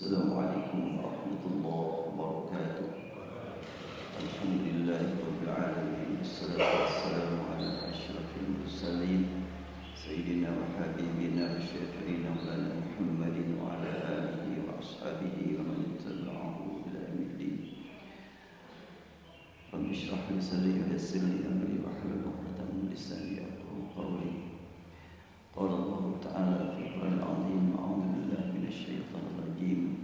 Assalamualaikum warahmatullahi wabarakatuh. Alhamdulillahirabbil alamin. Wassalatu wassalamu ala asyrafil mursalin sayyidina wa habibina wa syafi'ina maulana Muhammadin wa ala alihi wa ashabihi wa man tabi'ahu ila yaumiddin. Rabbi shrah li sadri wa yassir li amri wahlul 'uqdatam min lisani yafqahu qawli. Qala Allah ta'ala fil Qur'anil 'azim, a'udzu billahi minasy syaithanir rajim.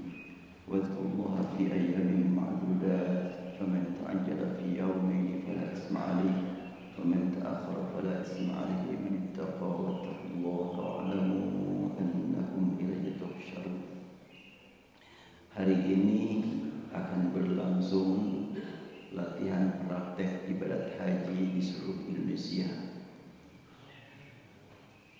واذكروا الله في أيام معدودات فمن تعجل في يومين فلا إثم عليه ومن تأخر فلا إثم عليه من اتقى واتقوا الله واعلموا أنكم إليه تحشرون. Hari ini akan berlangsung latihan praktek ibadat haji di seluruh Indonesia.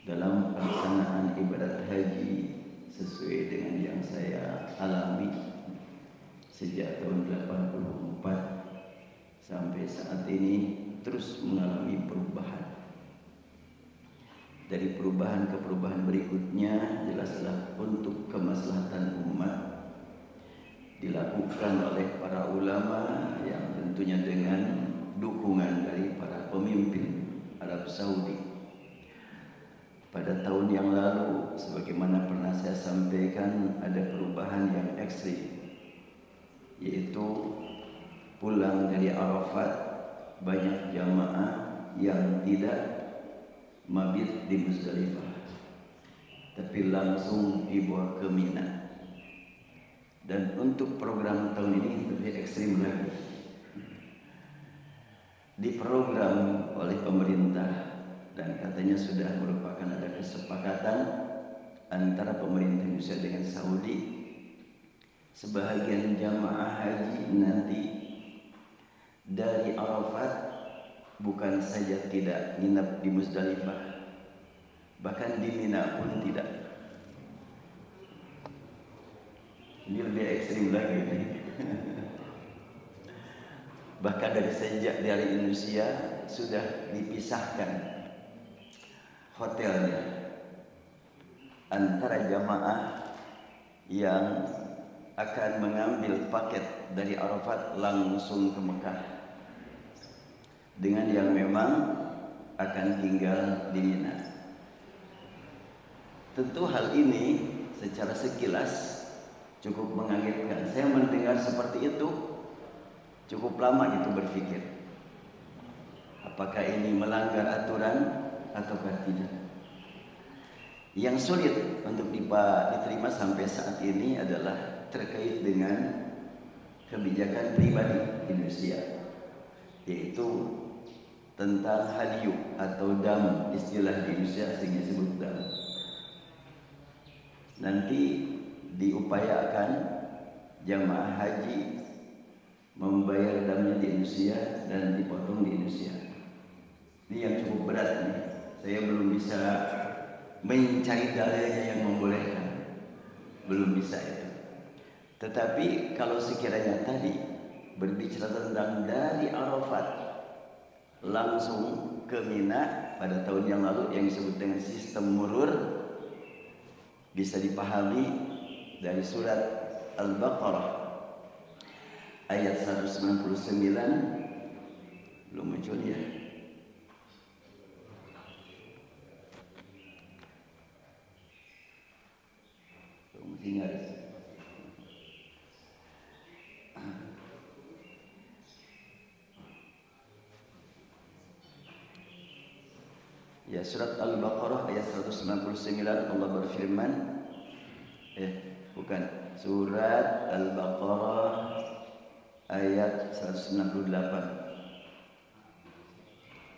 Dalam pelaksanaan ibadat haji sesuai dengan yang saya alami sejak tahun 84 sampai saat ini terus mengalami perubahan. Dari perubahan ke perubahan berikutnya jelaslah untuk kemaslahatan umat dilakukan oleh para ulama yang tentunya dengan dukungan dari para pemimpin Arab Saudi. Pada tahun yang lalu, sebagaimana pernah saya sampaikan, ada perubahan yang ekstrim, yaitu pulang dari Arafat banyak jamaah yang tidak mabit di Muzdalifah, tapi langsung dibawa ke Mina. Dan untuk program tahun ini lebih ekstrim lagi, diprogram oleh pemerintah. Dan katanya sudah merupakan ada kesepakatan antara pemerintah Indonesia dengan Saudi. Sebahagian jamaah haji nanti dari Arafat bukan saja tidak nginap di Muzdalifah, bahkan di Mina pun tidak. Ini lebih ekstrim lagi. Bahkan dari sejak dari Indonesia sudah dipisahkan hotelnya antara jamaah yang akan mengambil paket dari Arafat langsung ke Mekah dengan yang memang akan tinggal di Mina. Tentu hal ini secara sekilas cukup mengagetkan. Saya mendengar seperti itu cukup lama itu berpikir, apakah ini melanggar aturan ataukah tidak. Yang sulit untuk diterima sampai saat ini adalah terkait dengan kebijakan pribadi Indonesia, yaitu tentang hadyu atau dam, istilah di Indonesia sehingga disebut dam. Nanti diupayakan jamaah haji membayar damnya di Indonesia dan dipotong di Indonesia. Ini yang cukup berat nih. Saya belum bisa mencari dalilnya yang membolehkan, belum bisa itu. Tetapi kalau sekiranya tadi berbicara tentang dari Arafat langsung ke Mina pada tahun yang lalu yang disebut dengan sistem murur, bisa dipahami dari surat Al-Baqarah ayat 199. Belum muncul ya? Ingat. Ya, surat Al-Baqarah ayat 199 Allah berfirman, bukan, surat Al-Baqarah ayat 198.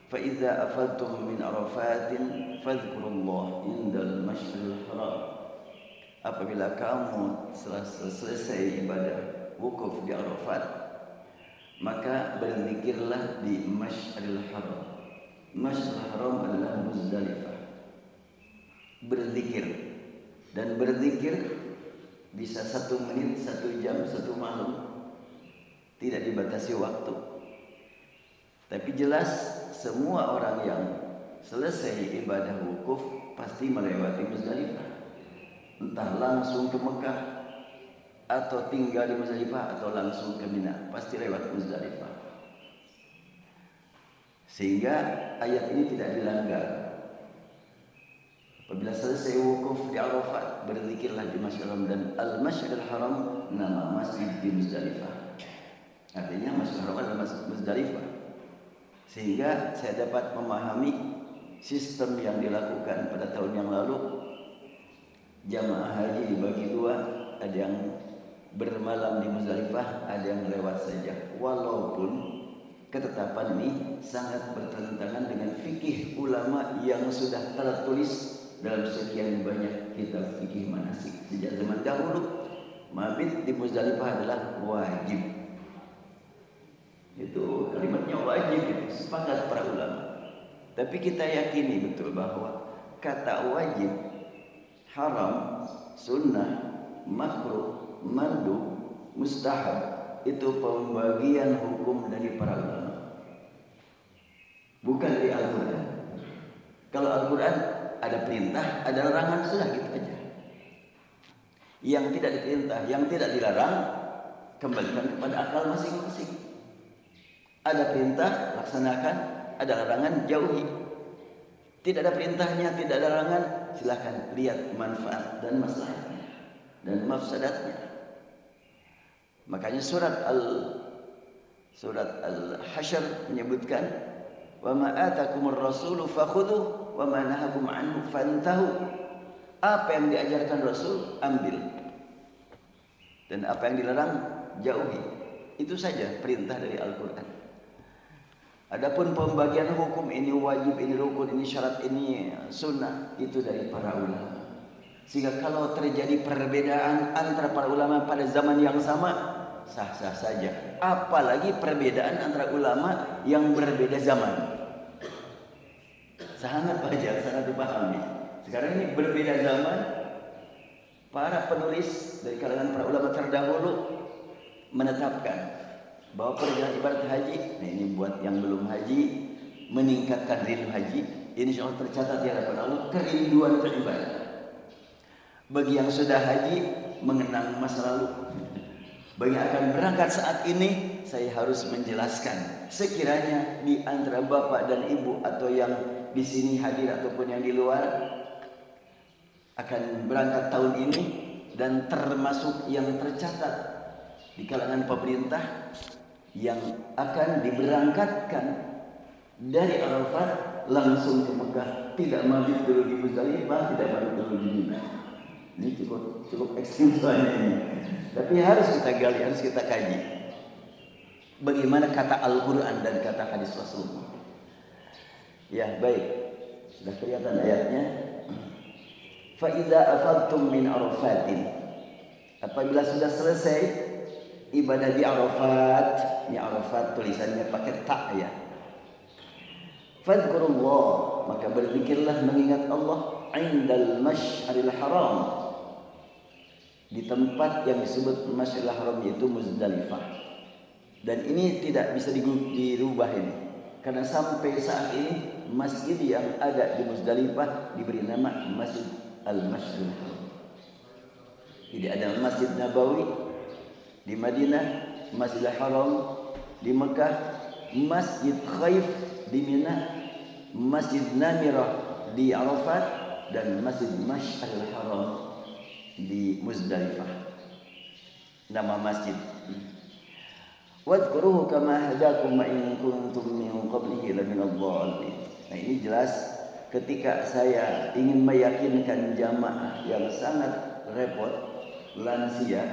Fa idza afadtum min arafatin fadhkurullaha indal masyaril haram. Apabila kamu selesai ibadah wukuf di Arafat, maka berzikirlah di Masyaril Haram. Masyaril Haram adalah Muzdalifah. Berzikir, dan berzikir bisa 1 menit, 1 jam, 1 malam, tidak dibatasi waktu. Tapi jelas semua orang yang selesai ibadah wukuf pasti melewati Muzdalifah. Entah langsung ke Mekah atau tinggal di Muzdalifah atau langsung ke Mina, pasti lewat Muzdalifah. Sehingga ayat ini tidak dilanggar. Apabila selesai wukuf di Arafat, berzikirlah di Masjidil Haram, dan Al-Masjidil Haram nama masjid di Muzdalifah. Artinya Masjidil Haram adalah Muzdalifah. Sehingga saya dapat memahami sistem yang dilakukan pada tahun yang lalu. Jamaah haji dibagi dua, ada yang bermalam di Muzdalifah, ada yang lewat saja. Walaupun ketetapan ini sangat bertentangan dengan fikih ulama yang sudah tertulis dalam sekian banyak kitab fikih manasik. Sejak zaman dahulu, mabit di Muzdalifah adalah wajib. Itu kalimatnya wajib, itu sepakat para ulama. Tapi kita yakini betul bahwa kata wajib, haram, sunnah, makruh, mandu, mustahab itu pembagian hukum dari para ulama, bukan dari Al-Quran. Kalau Al-Quran ada perintah, ada larangan, sudah gitu aja. Yang tidak diperintah, yang tidak dilarang, kembalikan kepada akal masing-masing. Ada perintah, laksanakan. Ada larangan, jauhi. Tidak ada perintahnya, tidak ada larangan, silakan lihat manfaat dan maslahatnya dan mafsadatnya. Makanya surat Al-Hasyr menyebutkan, wa ma atakumur rasulu fakhudhu wa ma nahakum anhu fantahu. Apa yang diajarkan Rasul, ambil. Dan apa yang dilarang, jauhi. Itu saja perintah dari Al-Quran. Adapun pembagian hukum, ini wajib, ini rukun, ini syarat, ini sunnah, itu dari para ulama. Sehingga kalau terjadi perbedaan antara para ulama pada zaman yang sama, sah-sah saja. Apalagi perbedaan antara ulama yang berbeda zaman. Sangat wajar, sangat dipahami. Sekarang ini berbeda zaman. Para penulis dari kalangan para ulama terdahulu menetapkan bahwa perjalanan ibadah haji, nah ini buat yang belum haji, meningkatkan rindu haji, insya Allah tercatat di hadapan Allah kerinduan beribadah. Bagi yang sudah haji, mengenang masa lalu. Bagi yang akan berangkat saat ini, saya harus menjelaskan. Sekiranya di antara bapak dan ibu atau yang di sini hadir ataupun yang di luar akan berangkat tahun ini dan termasuk yang tercatat di kalangan pemerintah yang akan diberangkatkan dari Arafat langsung ke Mekah, tidak mabit dulu di Muzdalifah, tidak mabit dulu di Mina. Ini cukup ekstrim soalnya ini. Tapi harus kita gali, harus kita kaji. Bagaimana kata Al-Quran dan kata hadis Rasulullah. Ya baik, sudah kelihatan ayatnya. فَإِذَا أَفَضْتُمْ مِنْ عَرَفَاتٍ. Apabila sudah selesai ibadah di Arafat, di Arafat tulisannya pakai ta ya. Fadhkurullah, maka berzikirlah mengingat Allah indal Masy'aril Haram, di tempat yang disebut Masy'aril Haram yaitu Muzdalifah. Dan ini tidak bisa dirubah ini, karena sampai saat ini masjid yang ada di Muzdalifah diberi nama Masjid Al-Masy'aril Haram. Jadi ada Masjid Nabawi di Madinah, Masjidil Haram di Mekah, Masjid Khaif di Mina, Masjid Namirah di Arafat, dan Masjid Masy'aril Haram di Muzdalifah. Nama masjid. Wadhkuruhu kama hadakum wa in kuntum min qablihi laminadh dhalin. Nah ini jelas ketika saya ingin meyakinkan jamaah yang sangat repot, lansia,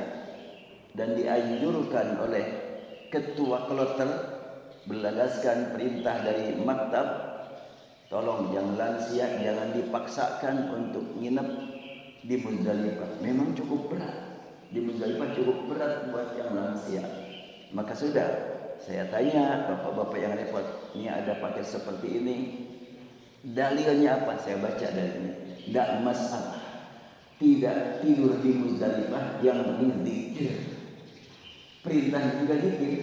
dan dianjurkan oleh ketua kloter berlandaskan perintah dari maktab, tolong yang lansia jangan dipaksakan untuk nginep di Muzdalifah. Memang cukup berat. Di Muzdalifah cukup berat buat yang lansia. Maka sudah, saya tanya bapak-bapak yang repot, ini ada paket seperti ini, dalilnya apa? Saya baca dalilnya. Tidak masalah, tidak tidur di Muzdalifah, yang penting zikir. Perintahnya juga zikir.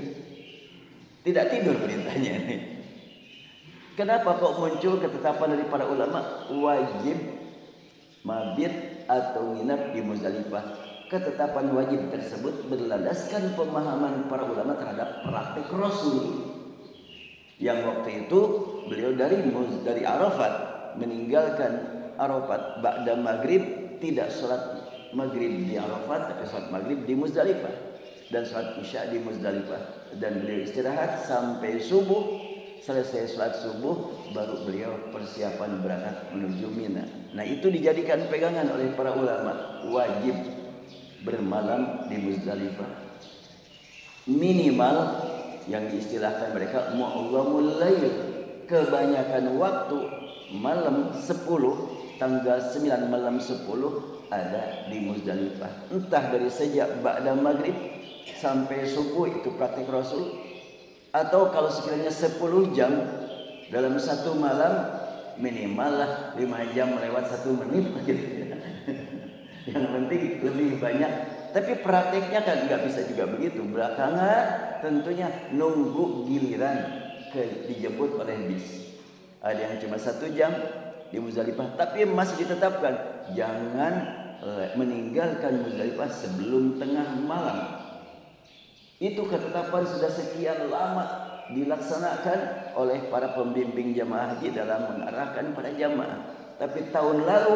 Tidak tidur perintahnya ini. Kenapa kok muncul ketetapan dari para ulama wajib mabit atau nginap di Muzdalifah? ketetapan wajib tersebut berlandaskan pemahaman para ulama terhadap praktik Rasul. Yang waktu itu beliau dari Arafat, meninggalkan Arafat ba'da maghrib, tidak sholat maghrib di Arafat tapi sholat maghrib di Muzdalifah dan sholat isya di Muzdalifah, dan beliau istirahat sampai subuh. Selesai sholat subuh baru beliau persiapan berangkat menuju Mina. Nah, itu dijadikan pegangan oleh para ulama, wajib bermalam di Muzdalifah. Minimal yang diistilahkan mereka mu'awwamul lail, kebanyakan waktu malam 10, tanggal 9 malam 10 ada di Muzdalifah. Entah dari sejak ba'da maghrib sampai subuh, itu praktik Rasul, atau kalau sekiranya 10 jam dalam satu malam, minimal lah 5 jam lewat 1 menit gitu. Yang penting lebih banyak. Tapi prakteknya kan nggak bisa juga begitu. Belakangan tentunya nunggu giliran dijemput oleh bis. Ada yang cuma 1 jam di Muzdalifah, tapi masih ditetapkan jangan meninggalkan Muzdalifah sebelum tengah malam. Itu ketetapan sudah sekian lama dilaksanakan oleh para pembimbing jamaah haji dalam mengarahkan para jamaah. Tapi tahun lalu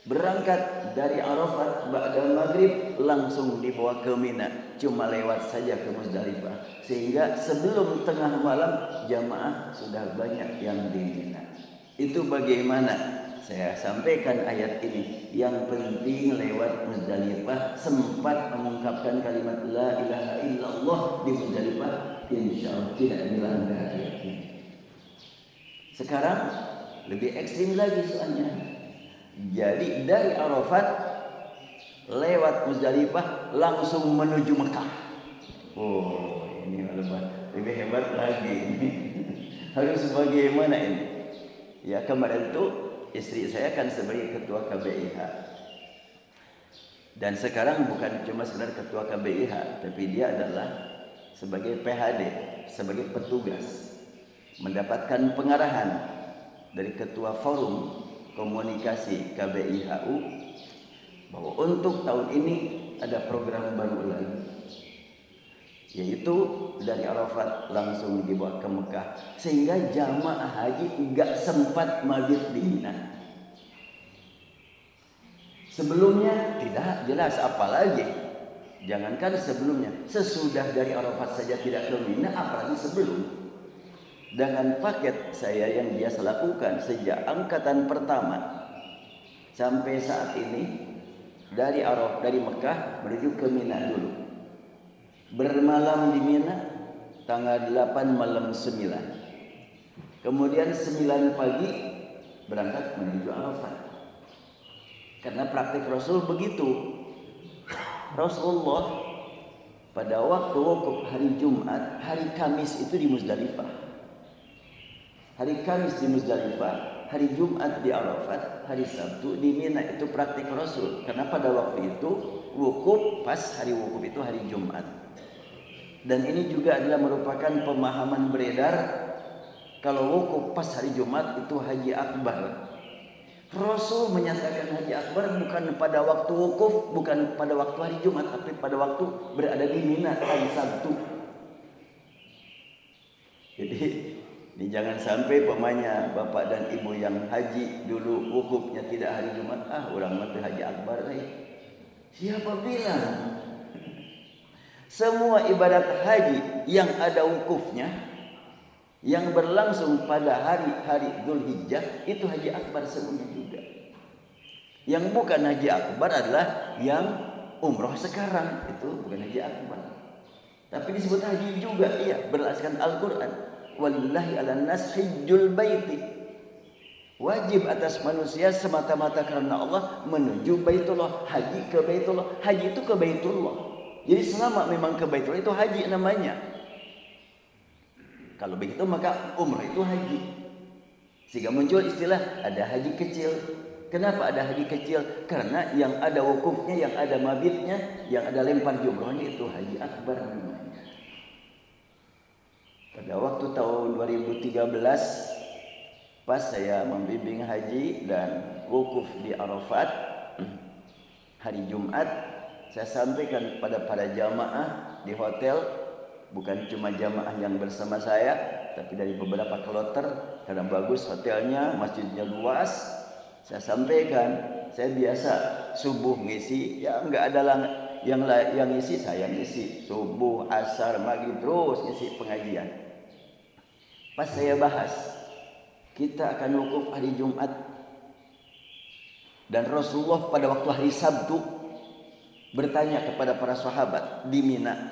berangkat dari Arafat ba'da maghrib langsung dibawa ke Mina, cuma lewat saja ke Muzdalifah, sehingga sebelum tengah malam jamaah sudah banyak yang di Mina. Itu bagaimana? Saya sampaikan ayat ini. Yang penting lewat Muzdalifah sempat mengungkapkan kalimat la ilaha illallah di Muzdalifah, insyaallah tidak dilanggar ayat ini. Sekarang lebih ekstrim lagi soalnya. Jadi dari Arafat lewat Muzdalifah langsung menuju Mekah. Oh, ini lebih hebat lagi. Harus bagaimana ini? Ya, kemarin itu istri saya kan sebagai ketua KBIH, dan sekarang bukan cuma sekedar ketua KBIH, tapi dia adalah sebagai PHD, sebagai petugas, mendapatkan pengarahan dari ketua forum komunikasi KBIHU bahwa untuk tahun ini ada program baru lagi, yaitu dari Arafat langsung dibawa ke Mekah, sehingga jamaah haji enggak sempat mabit di Mina. Sebelumnya tidak jelas, apalagi jangankan sebelumnya, sesudah dari Arafat saja tidak ke Mina, apalagi sebelum. Dengan paket saya yang biasa lakukan sejak angkatan pertama sampai saat ini, dari Mekah menuju ke Mina dulu. Bermalam di Mina tanggal 8 malam 9. Kemudian 9 pagi berangkat menuju Arafat. Karena praktik Rasul begitu. Rasulullah pada waktu wukuf hari Jumat, hari Kamis itu di Muzdalifah. Hari Kamis di Muzdalifah, hari Jumat di Arafat, hari Sabtu di Mina. Itu praktik Rasul. Karena pada waktu itu wukuf, pas hari wukuf itu hari Jumat. Dan ini juga adalah merupakan pemahaman beredar kalau wukuf pas hari Jumat itu haji akbar. Rasul menyatakan haji akbar bukan pada waktu wukuf, bukan pada waktu hari Jumat, tapi pada waktu berada di Mina hari Sabtu. Jadi ini jangan sampai pemanya bapak dan ibu yang haji dulu wukufnya tidak hari Jumat, orang mati haji akbar. Siapa bilang? Semua ibadat haji yang ada wukufnya, yang berlangsung pada hari-hari Dzulhijjah, itu haji akbar semuanya juga. Yang bukan haji akbar adalah yang umroh sekarang, itu bukan haji akbar. Tapi disebut haji juga, iya, berdasarkan Al-Quran. Walillahi ala nas hijjul baiti. Wajib atas manusia semata-mata karena Allah menuju Baitullah, haji ke Baitullah. Haji itu ke Baitullah. Jadi selama memang ke Baitullah itu haji namanya. Kalau begitu maka umrah itu haji. Sehingga muncul istilah ada haji kecil. Kenapa ada haji kecil? Karena yang ada wukufnya, yang ada mabitnya, yang ada lempar jumrohnya itu haji akbar namanya. Pada waktu tahun 2013 pas saya membimbing haji dan wukuf di Arafat, hari Jumat saya sampaikan kepada para jamaah di hotel, bukan cuma jamaah yang bersama saya, tapi dari beberapa kloter, karena bagus hotelnya, masjidnya luas. Saya sampaikan, saya biasa subuh ngisi, ya enggak ada yang ngisi, saya ngisi subuh, asar, maghrib, terus ngisi pengajian. Pas saya bahas, kita akan wukuf hari Jumat, dan Rasulullah pada waktu hari Sabtu bertanya kepada para sahabat di Mina,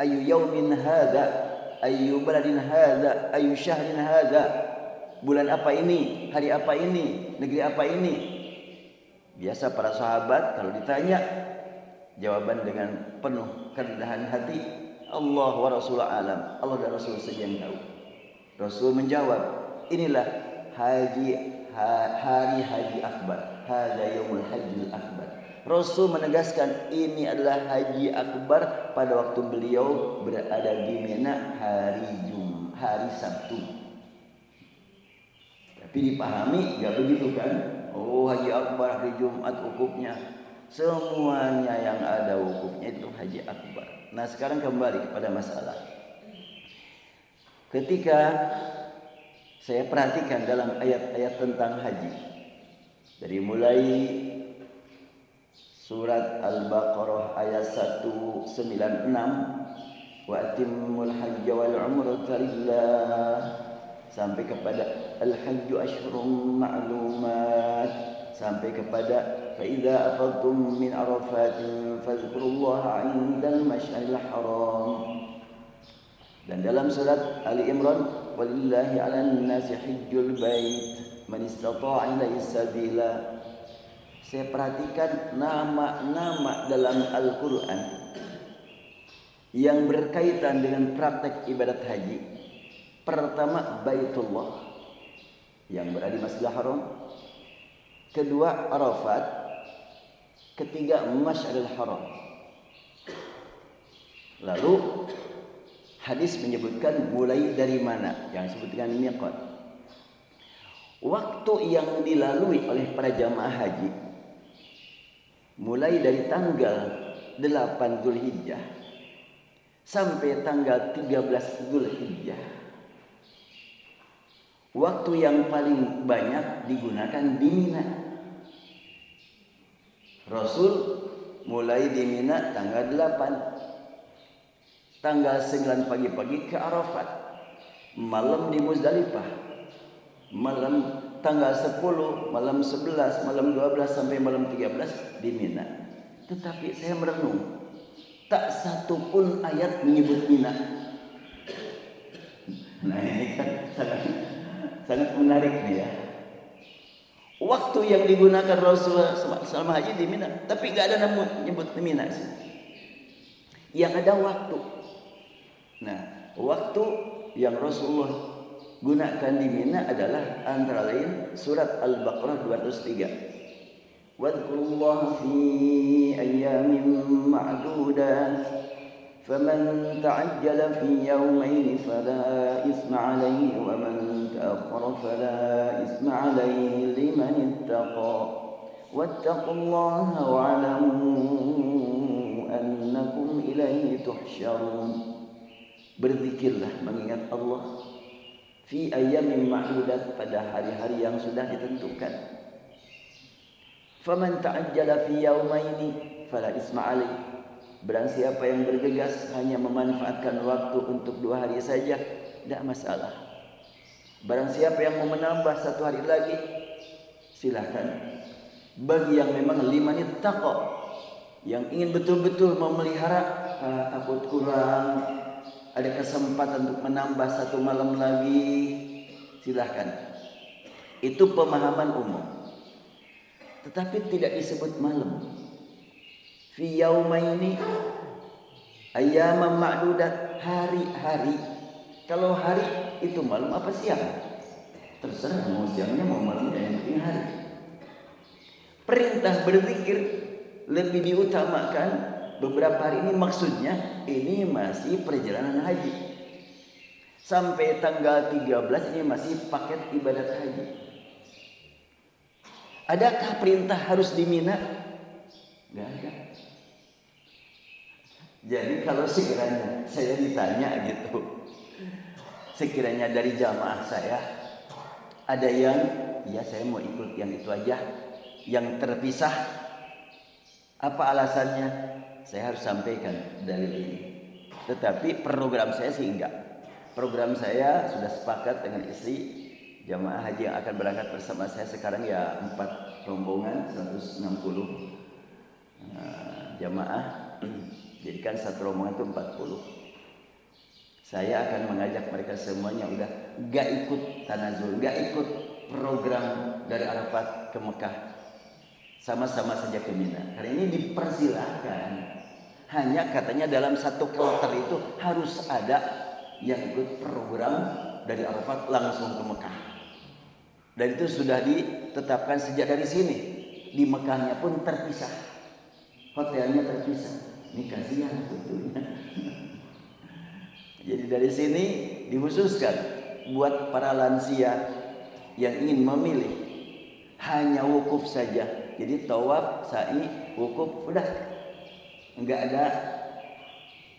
ayu yaumin hadza, ayu baladin hadza, ayu syahrin hadza, bulan apa ini, hari apa ini, negeri apa ini. Biasa para sahabat kalau ditanya, jawaban dengan penuh kerendahan hati, Allah wa Rasul alam, Allah dan Rasul saja yang tahu. Rasul menjawab, inilah hari haji akbar, hadza yaumul hajjil akbar. Rasul menegaskan ini adalah haji akbar pada waktu beliau berada di Mina hari Sabtu. Tapi dipahami enggak begitu kan? Oh, haji akbar hari Jumat wukufnya. Semuanya yang ada wukufnya itu haji akbar. Nah, sekarang kembali kepada masalah. Ketika saya perhatikan dalam ayat-ayat tentang haji, dari mulai surat Al-Baqarah ayat 196, wa atimmul hajja wal umrata lillah, sampai kepada al-hajju asyhurun ma'lumat, sampai kepada fa idza afadtum min arafatin fadhkurullaha 'indal masy'aril haram. Dan dalam surat Ali Imran, walillahi 'alan nasi hajjul bait man istata'a ilaihi sabila. Saya perhatikan nama-nama dalam Al-Quran yang berkaitan dengan praktek ibadat haji. Pertama, Baitullah yang berada di Masjidil Haram. Kedua, Arafat. Ketiga, Masy'aril Haram. Lalu hadis menyebutkan mulai dari mana, yang disebut dengan miqat. Waktu yang dilalui oleh para jamaah haji mulai dari tanggal 8 Dzulhijjah sampai tanggal 13 Dzulhijjah. Waktu yang paling banyak digunakan di Mina. Rasul mulai di Mina tanggal 8. Tanggal 9 pagi-pagi ke Arafat. Malam di Muzdalifah. Malam tanggal 10, malam 11, malam 12 sampai malam 13 di Mina. Tetapi saya merenung, tak satu pun ayat menyebut Mina. Nah, ini kan sangat menarik nih ya. Waktu yang digunakan Rasulullah selama haji di Mina, tapi nggak ada menyebut Mina sih. Yang ada waktu. Nah, waktu yang Rasulullah gunakan di Mina adalah antara lain surat Al-Baqarah 203. Wadhkurullaha fi ayyamin ma'dudat faman ta'ajjala fi yawmayn fala isma 'alayhi wa man ta'akhkhara fala isma 'alayhi liman ittaqa wattaqullaha wa'lamu annakum ilaihi tuhsyarun. Berzikirlah mengingat Allah fi ayyamin ma'dudat, pada hari-hari yang sudah ditentukan. Faman ta'ajjala fi yaumaini fala isma 'alaihi. Barang siapa yang bergegas hanya memanfaatkan waktu untuk 2 hari saja, tidak masalah. Barang siapa yang mau menambah 1 hari lagi, silakan. Bagi yang memang liman ittaqa, yang ingin betul-betul memelihara, takut kurang, ada kesempatan untuk menambah 1 malam lagi, silahkan. Itu pemahaman umum. Tetapi tidak disebut malam. Fi yaumaini ayyaman ma'dudat, hari-hari. Kalau hari itu malam apa siang? Terserah mau siangnya mau malamnya, yang penting hari. Perintah berzikir lebih diutamakan. Beberapa hari ini maksudnya ini masih perjalanan haji. Sampai tanggal 13 ini masih paket ibadat haji. Adakah perintah harus di Mina? Nggak ada. Jadi kalau sekiranya saya ditanya gitu, sekiranya dari jamaah saya ada yang, ya saya mau ikut yang itu aja, yang terpisah, apa alasannya? Saya harus sampaikan dalil ini. Tetapi program saya sih enggak. Program saya sudah sepakat dengan istri, jamaah haji yang akan berangkat bersama saya sekarang ya 4 rombongan 160 jamaah. Jadikan satu rombongan itu 40. Saya akan mengajak mereka semuanya udah enggak ikut tanazul, enggak ikut program dari Arafat ke Mekah. Sama-sama saja ke Mina. Karena ini dipersilahkan. Hanya katanya dalam satu kloter itu harus ada yang ikut program dari Arafat langsung ke Mekah. Dan itu sudah ditetapkan sejak dari sini. Di Mekahnya pun terpisah. Hotelnya terpisah. Ini kasihan tentunya. Jadi dari sini dikhususkan buat para lansia yang ingin memilih hanya wukuf saja. Jadi tawaf, sa'i, wukuf udah. Enggak ada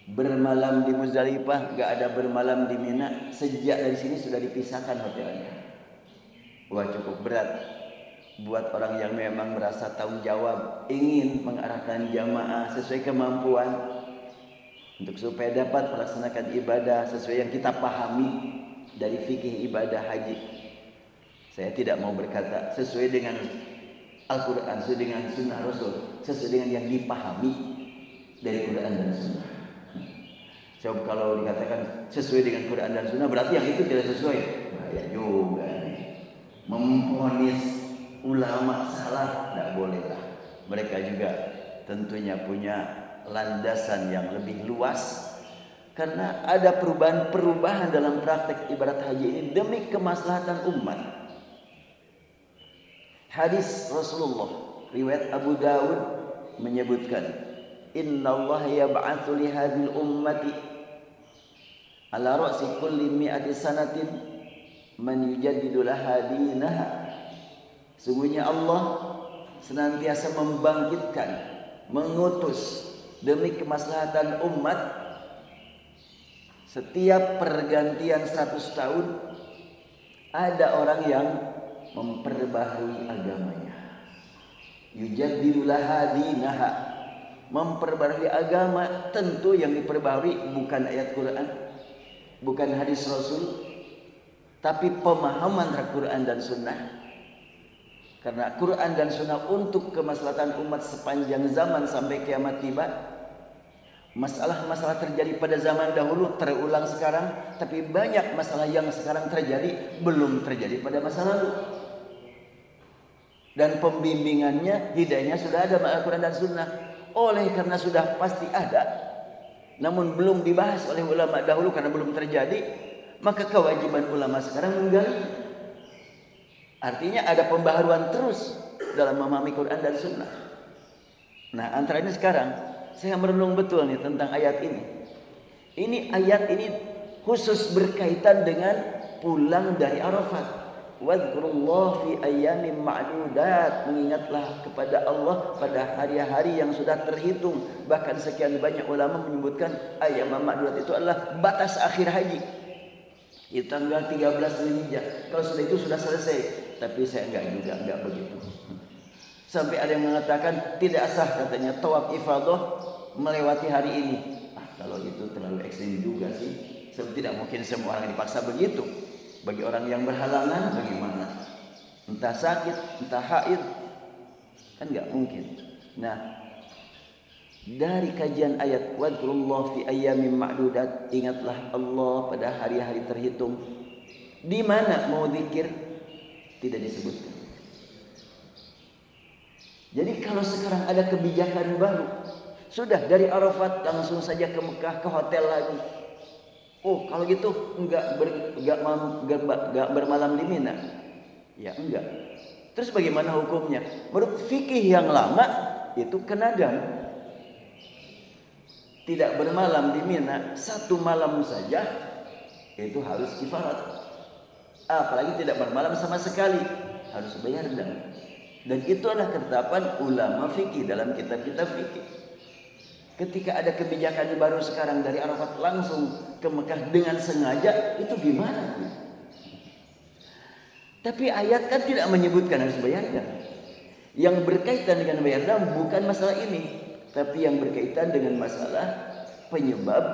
bermalam di Muzdalifah, enggak ada bermalam di Mina. Sejak dari sini sudah dipisahkan hotelnya. Wah, cukup berat buat orang yang memang merasa tanggung jawab, ingin mengarahkan jamaah sesuai kemampuan untuk supaya dapat melaksanakan ibadah sesuai yang kita pahami dari fikih ibadah haji. Saya tidak mau berkata sesuai dengan Al-Quran, sesuai dengan Sunnah Rasul, sesuai dengan yang dipahami dari Quran dan Sunnah. Coba kalau dikatakan sesuai dengan Quran dan Sunnah berarti yang itu tidak sesuai. Bahaya juga nih. Memvonis ulama salah, tidak boleh lah. Mereka juga tentunya punya landasan yang lebih luas. Karena ada perubahan-perubahan dalam praktek ibadat haji ini demi kemaslahatan umat. Hadis Rasulullah riwayat Abu Dawud menyebutkan, innallaha yab'atsu li hadhil ummati ala ra'si kulli mi'ati sanatin man yujaddidu laha dinaha. Sungguhnya Allah senantiasa membangkitkan, mengutus demi kemaslahatan umat setiap pergantian 100 tahun ada orang yang memperbaharui agamanya. Yujaddidu laha dinaha, memperbaharui agama. Tentu yang diperbaharui bukan ayat Quran, bukan hadis Rasul, tapi pemahaman Al-Quran dan Sunnah. Karena Quran dan Sunnah untuk kemaslahatan umat sepanjang zaman sampai kiamat tiba. Masalah-masalah terjadi pada zaman dahulu terulang sekarang, tapi banyak masalah yang sekarang terjadi belum terjadi pada masa lalu. Dan pembimbingannya, hidayahnya sudah ada Al-Quran dan Sunnah. Oleh karena sudah pasti ada, namun belum dibahas oleh ulama dahulu karena belum terjadi, maka kewajiban ulama sekarang menggali. Artinya ada pembaharuan terus dalam memahami Quran dan Sunnah. Nah, antara ini sekarang saya merenung betul nih tentang ayat ini. Ini ayat ini khusus berkaitan dengan pulang dari Arafat. Wadhkurullah fi ayyamin ma'dudat. Mengingatlah kepada Allah pada hari-hari yang sudah terhitung. Bahkan sekian banyak ulama menyebutkan ayyam ma'dudat itu adalah batas akhir haji. Itu tanggal 13 Dzulhijjah. Kalau sudah itu sudah selesai. Tapi saya enggak begitu. Sampai ada yang mengatakan tidak sah katanya tawaf ifadah melewati hari ini. Kalau itu terlalu ekstrim juga sih. Sebab tidak mungkin semua orang dipaksa begitu. Bagi orang yang berhalangan bagaimana? Entah sakit, entah haid, kan enggak mungkin. Nah, dari kajian ayat wadhkurullah fi ayyamin ma'dudat, ingatlah Allah pada hari-hari terhitung. Di mana mau zikir? Tidak disebutkan. Jadi kalau sekarang ada kebijakan baru, sudah dari Arafat langsung saja ke Mekah, ke hotel lagi. Oh, kalau gitu enggak bermalam di Mina. Ya enggak. Terus bagaimana hukumnya? Menurut fikih yang lama itu kenadam. Tidak bermalam di Mina 1 malam saja itu harus kifarat. Apalagi tidak bermalam sama sekali, harus bayar dam. Dan itu adalah ketetapan ulama fikih dalam kitab-kitab fikih. Ketika ada kebijakan baru sekarang dari Arafat langsung ke Mekah dengan sengaja, itu gimana? Tapi ayat kan tidak menyebutkan harus bayar dam. Yang berkaitan dengan bayar dam bukan masalah ini, tapi yang berkaitan dengan masalah penyebab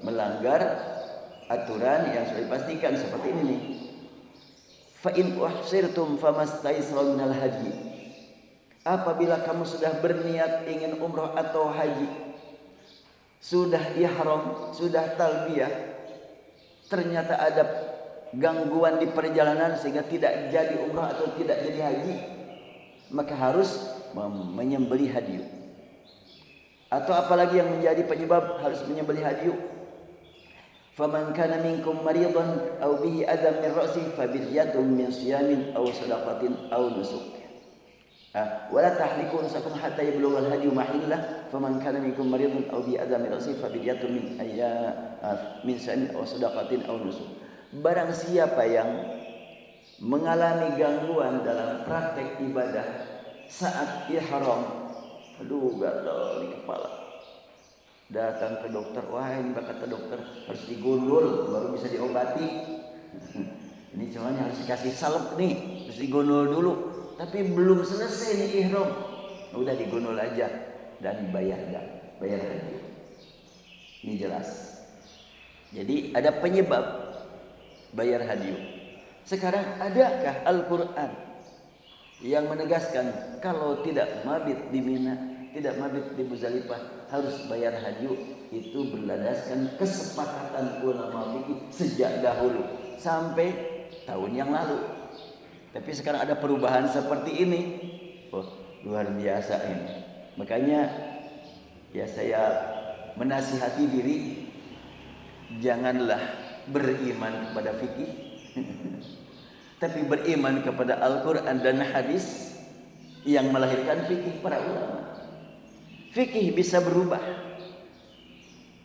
melanggar aturan yang sudah dipastikan seperti ini nih. Fa in uhsirtum famastaysara minal haji. Apabila kamu sudah berniat ingin umroh atau haji, sudah ihram, sudah talbiyah, ternyata ada gangguan di perjalanan sehingga tidak jadi umroh atau tidak jadi haji, maka harus menyembelih hadyu. Atau apalagi yang menjadi penyebab harus menyembelih hadyu. Faman kana minkum maridan aw bihi adam min ra'si fabidyatun min siyamin aw sadaqatin aw nusuk. Wala tahliku rusakum hatta yablugha al-hadyu mahillah faman kana minkum maridan aw bihi adam min ra'si fabidyatun min siyamin aw sadaqatin aw nusuk. Barang siapa yang mengalami gangguan dalam praktek ibadah saat ihram, aduh gatal di kepala, datang ke dokter, wah ini kata dokter harus digundul baru bisa diobati. Ini cuman harus dikasih salep nih, harus digundul dulu, tapi belum selesai nih ihram, udah digundul aja dan bayar haji. Ini jelas. Jadi ada penyebab bayar haji. Sekarang adakah Al-Quran yang menegaskan kalau tidak mabit di Mina, tidak mabit di Muzdalifah harus bayar haji? Itu berlandaskan kesepakatan ulama fikih sejak dahulu sampai tahun yang lalu. Tapi sekarang ada perubahan seperti ini. Oh, luar biasa ini. Makanya ya saya menasihati diri, janganlah beriman kepada fikih tapi beriman kepada Al-Quran dan hadis yang melahirkan fikih para ulama. Fikih bisa berubah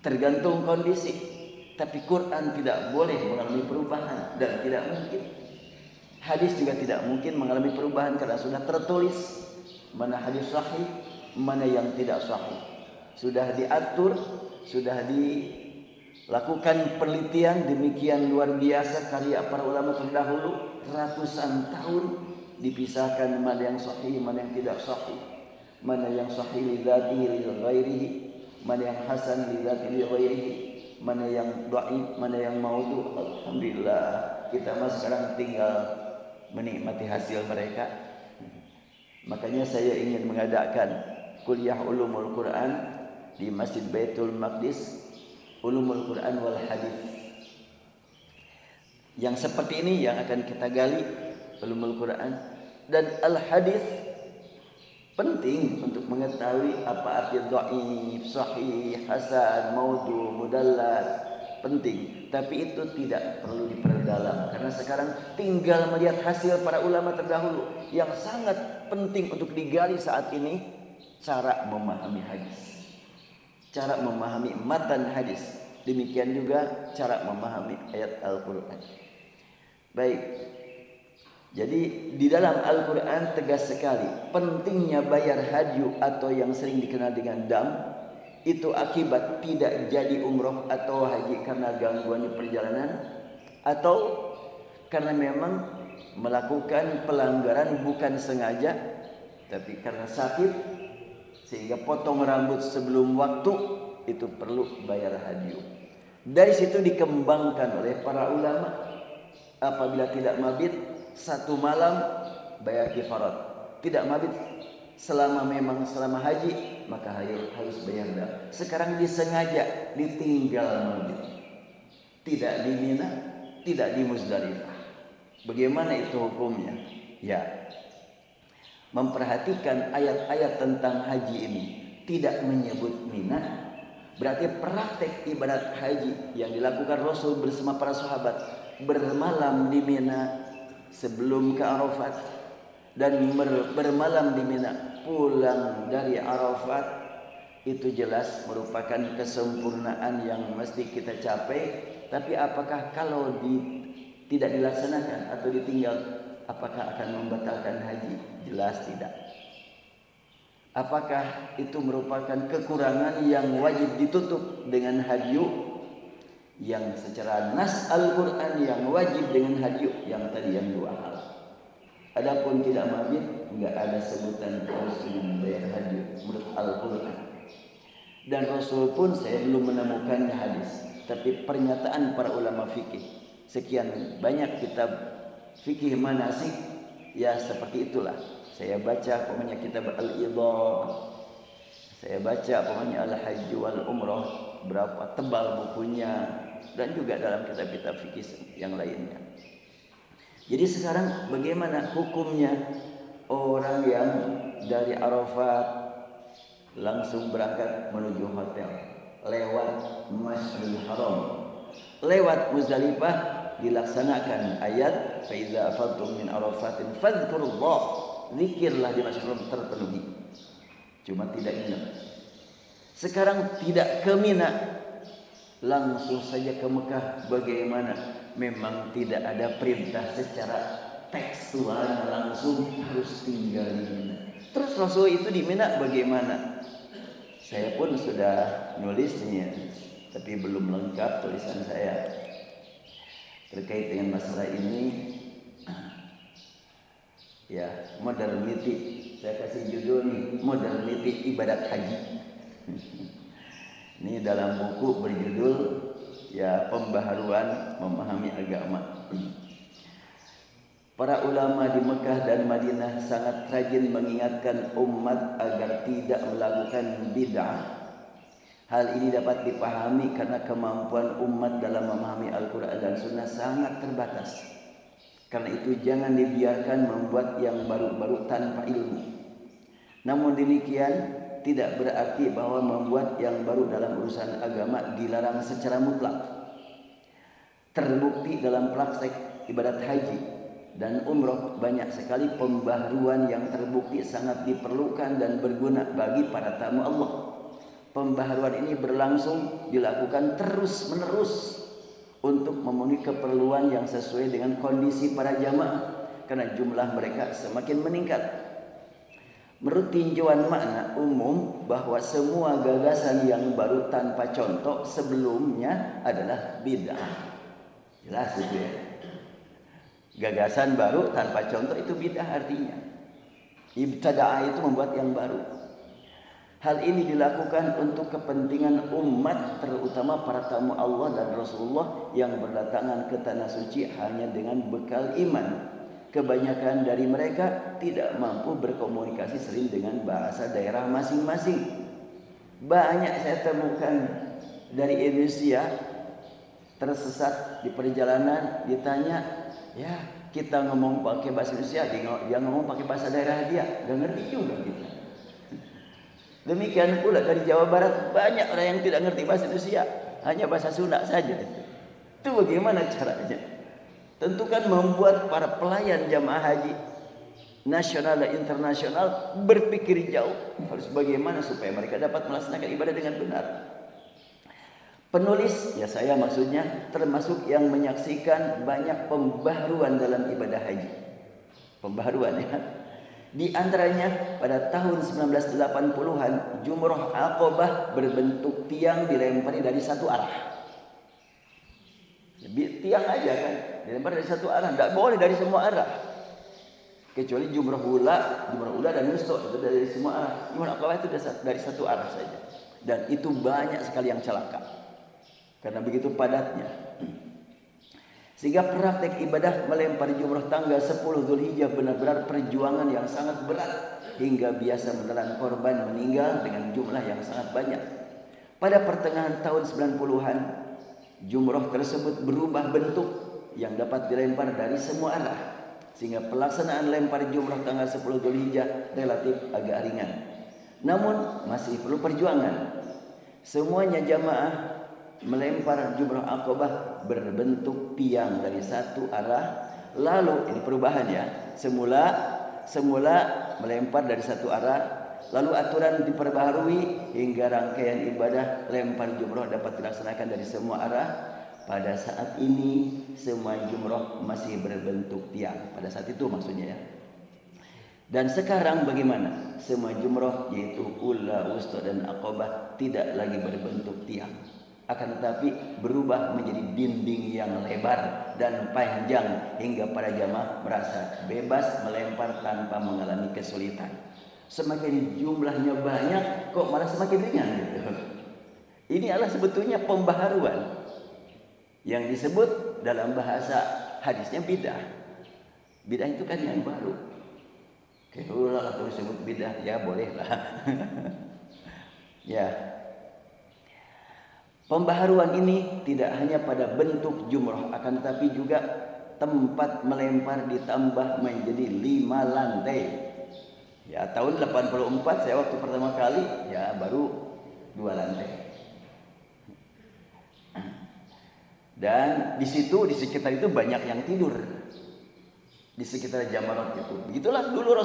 tergantung kondisi, tapi Quran tidak boleh mengalami perubahan dan tidak mungkin. Hadis juga tidak mungkin mengalami perubahan karena sudah tertulis mana hadis sahih, mana yang tidak sahih. Sudah diatur, sudah dilakukan penelitian demikian luar biasa karya para ulama terdahulu. Ratusan tahun dipisahkan mana yang sahih, mana yang tidak sahih, mana yang sahih li dzatihi li ghairihi, mana yang hasan li dzatihi li ghairihi, mana yang dhaif, mana yang maudhu. Alhamdulillah kita mas sekarang tinggal menikmati hasil mereka. Makanya saya ingin mengadakan kuliah ulumul Quran di Masjid Baitul Maqdis, ulumul Quran wal hadis. Yang seperti ini yang akan kita gali, ulumul Quran dan al-hadis. Penting untuk mengetahui apa arti dhaif, sahih, hasan, maudhu, mudallas. Penting, tapi itu tidak perlu diperdalam karena sekarang tinggal melihat hasil para ulama terdahulu. Yang sangat penting untuk digali saat ini cara memahami hadis, cara memahami matan hadis. Demikian juga cara memahami ayat Al-Quran. Baik, jadi di dalam Al-Quran tegas sekali pentingnya bayar hadyu atau yang sering dikenal dengan dam. Itu akibat tidak jadi umroh atau haji karena gangguan di perjalanan, atau karena memang melakukan pelanggaran bukan sengaja tapi karena sakit sehingga potong rambut sebelum waktu, itu perlu bayar hadyu. Dari situ dikembangkan oleh para ulama, apabila tidak mabit 1 malam bayar kifarat, tidak mabit selama haji maka harus bayar dam. Sekarang disengaja ditinggal mabit, tidak di Mina, tidak di Muzdalifah. Bagaimana itu hukumnya? Ya, memperhatikan ayat-ayat tentang haji ini tidak menyebut Mina, berarti praktek ibadat haji yang dilakukan Rasul bersama para sahabat bermalam di Mina sebelum ke Arafat dan bermalam di Mina pulang dari Arafat, itu jelas merupakan kesempurnaan yang mesti kita capai. Tapi apakah kalau tidak dilaksanakan atau ditinggal apakah akan membatalkan haji? Jelas tidak. Apakah itu merupakan kekurangan yang wajib ditutup dengan hadyu? Yang secara nas Al-Quran yang wajib dengan hadyu, yang tadi yang dua hal. Adapun tidak mabit, enggak ada sebutan harus dengan membayar hadyu menurut Al-Quran. Dan Rasul pun saya belum menemukan hadis, tapi pernyataan para ulama fikih. Sekian banyak kitab fikih manasik, ya seperti itulah. Saya baca pokoknya kitab Al-Idhah, saya baca pokoknya Al-Hajj wal Umrah, berapa tebal bukunya, dan juga dalam kitab-kitab fikih yang lainnya. Jadi sekarang bagaimana hukumnya orang yang dari Arafat langsung berangkat menuju hotel, lewat Masjidil Haram, lewat Muzdalifah, dilaksanakan ayat fa iza afadtum min arafatin fadhkurullah, zikirlah di Masjidil Haram terpenuhi. Cuma tidak ingat. Sekarang tidak ke Mina, langsung saja ke Mekah. Bagaimana? Memang tidak ada perintah secara tekstual langsung harus tinggal di Mina. Terus Rasul itu di Mina bagaimana? Saya pun sudah nulisnya, tapi belum lengkap tulisan saya terkait dengan masalah ini. Ya, modernity. Saya kasih judul nih, modernity ibadat haji. Ini dalam buku berjudul ya pembaharuan memahami agama. Para ulama di Mekah dan Madinah sangat rajin mengingatkan umat agar tidak melakukan bid'ah. Hal ini dapat dipahami karena kemampuan umat dalam memahami Al-Quran dan Sunnah sangat terbatas. Karena itu jangan dibiarkan membuat yang baru-baru tanpa ilmu. Namun demikian tidak berarti bahwa membuat yang baru dalam urusan agama dilarang secara mutlak. Terbukti dalam praktek ibadat haji dan umroh banyak sekali pembaharuan yang terbukti sangat diperlukan dan berguna bagi para tamu Allah. Pembaharuan ini berlangsung dilakukan terus-menerus untuk memenuhi keperluan yang sesuai dengan kondisi para jamaah karena jumlah mereka semakin meningkat. Menurut tinjauan makna umum bahwa semua gagasan yang baru tanpa contoh sebelumnya adalah bid'ah. Jelas itu ya. Gagasan baru tanpa contoh itu bid'ah artinya. Ibtida'ah itu membuat yang baru. Hal ini dilakukan untuk kepentingan umat, terutama para tamu Allah dan Rasulullah yang berdatangan ke tanah suci hanya dengan bekal iman. Kebanyakan dari mereka tidak mampu berkomunikasi sering dengan bahasa daerah masing-masing. Banyak saya temukan dari Indonesia tersesat di perjalanan, ditanya, ya kita ngomong pakai bahasa Indonesia, dia ngomong pakai bahasa daerah dia, gak ngerti juga kita. Demikian pula dari Jawa Barat banyak orang yang tidak ngerti bahasa Indonesia, hanya bahasa Sunda saja. Itu bagaimana caranya? Tentu kan membuat para pelayan jamaah haji nasional dan internasional berpikir jauh harus bagaimana supaya mereka dapat melaksanakan ibadah dengan benar. Penulis, ya saya maksudnya termasuk yang menyaksikan banyak pembaharuan dalam ibadah haji. Pembaharuan ya. Di antaranya pada tahun 1980-an Jumrah Aqabah berbentuk tiang dilempari dari satu arah. Tiang aja kan, dilempar dari satu arah, tidak boleh dari semua arah. Kecuali Jumrah Ula dan Wusta itu dari semua arah. Jumrah Aqabah itu dari satu arah saja. Dan itu banyak sekali yang celaka karena begitu padatnya. Sehingga praktek ibadah melempar jumrah tanggal 10 Dzulhijjah benar-benar perjuangan yang sangat berat hingga biasa menelan korban meninggal dengan jumlah yang sangat banyak. Pada pertengahan tahun 90-an, jumrah tersebut berubah bentuk yang dapat dilempar dari semua arah. Sehingga pelaksanaan lempar jumrah tanggal 10 Dzulhijjah relatif agak ringan. Namun masih perlu perjuangan. Semuanya jamaah melempar jumrah Aqabah berbentuk tiang dari satu arah. Lalu ini perubahan ya. Semula melempar dari satu arah, lalu aturan diperbaharui hingga rangkaian ibadah lempar jumrah dapat dilaksanakan dari semua arah. pada saat ini semua jumroh masih berbentuk tiang. Pada saat itu maksudnya ya. Dan sekarang bagaimana? Semua jumroh yaitu ula, wusta dan aqabah tidak lagi berbentuk tiang. Akan tetapi berubah menjadi dinding yang lebar dan panjang hingga para jamaah merasa bebas melempar tanpa mengalami kesulitan. Semakin jumlahnya banyak kok malah semakin ringan gitu. Ini adalah sebetulnya pembaharuan yang disebut dalam bahasa hadisnya bidah. Bidah itu kan yang baru. Kalau atau disebut bidah ya bolehlah. Ya. Pembaharuan ini tidak hanya pada bentuk jumroh, akan tetapi juga tempat melempar ditambah menjadi 5 lantai. Ya, tahun 84 saya waktu pertama kali ya baru 2 lantai. Dan di situ di sekitar itu banyak yang tidur. Di sekitar Jamarat itu. Begitulah dulu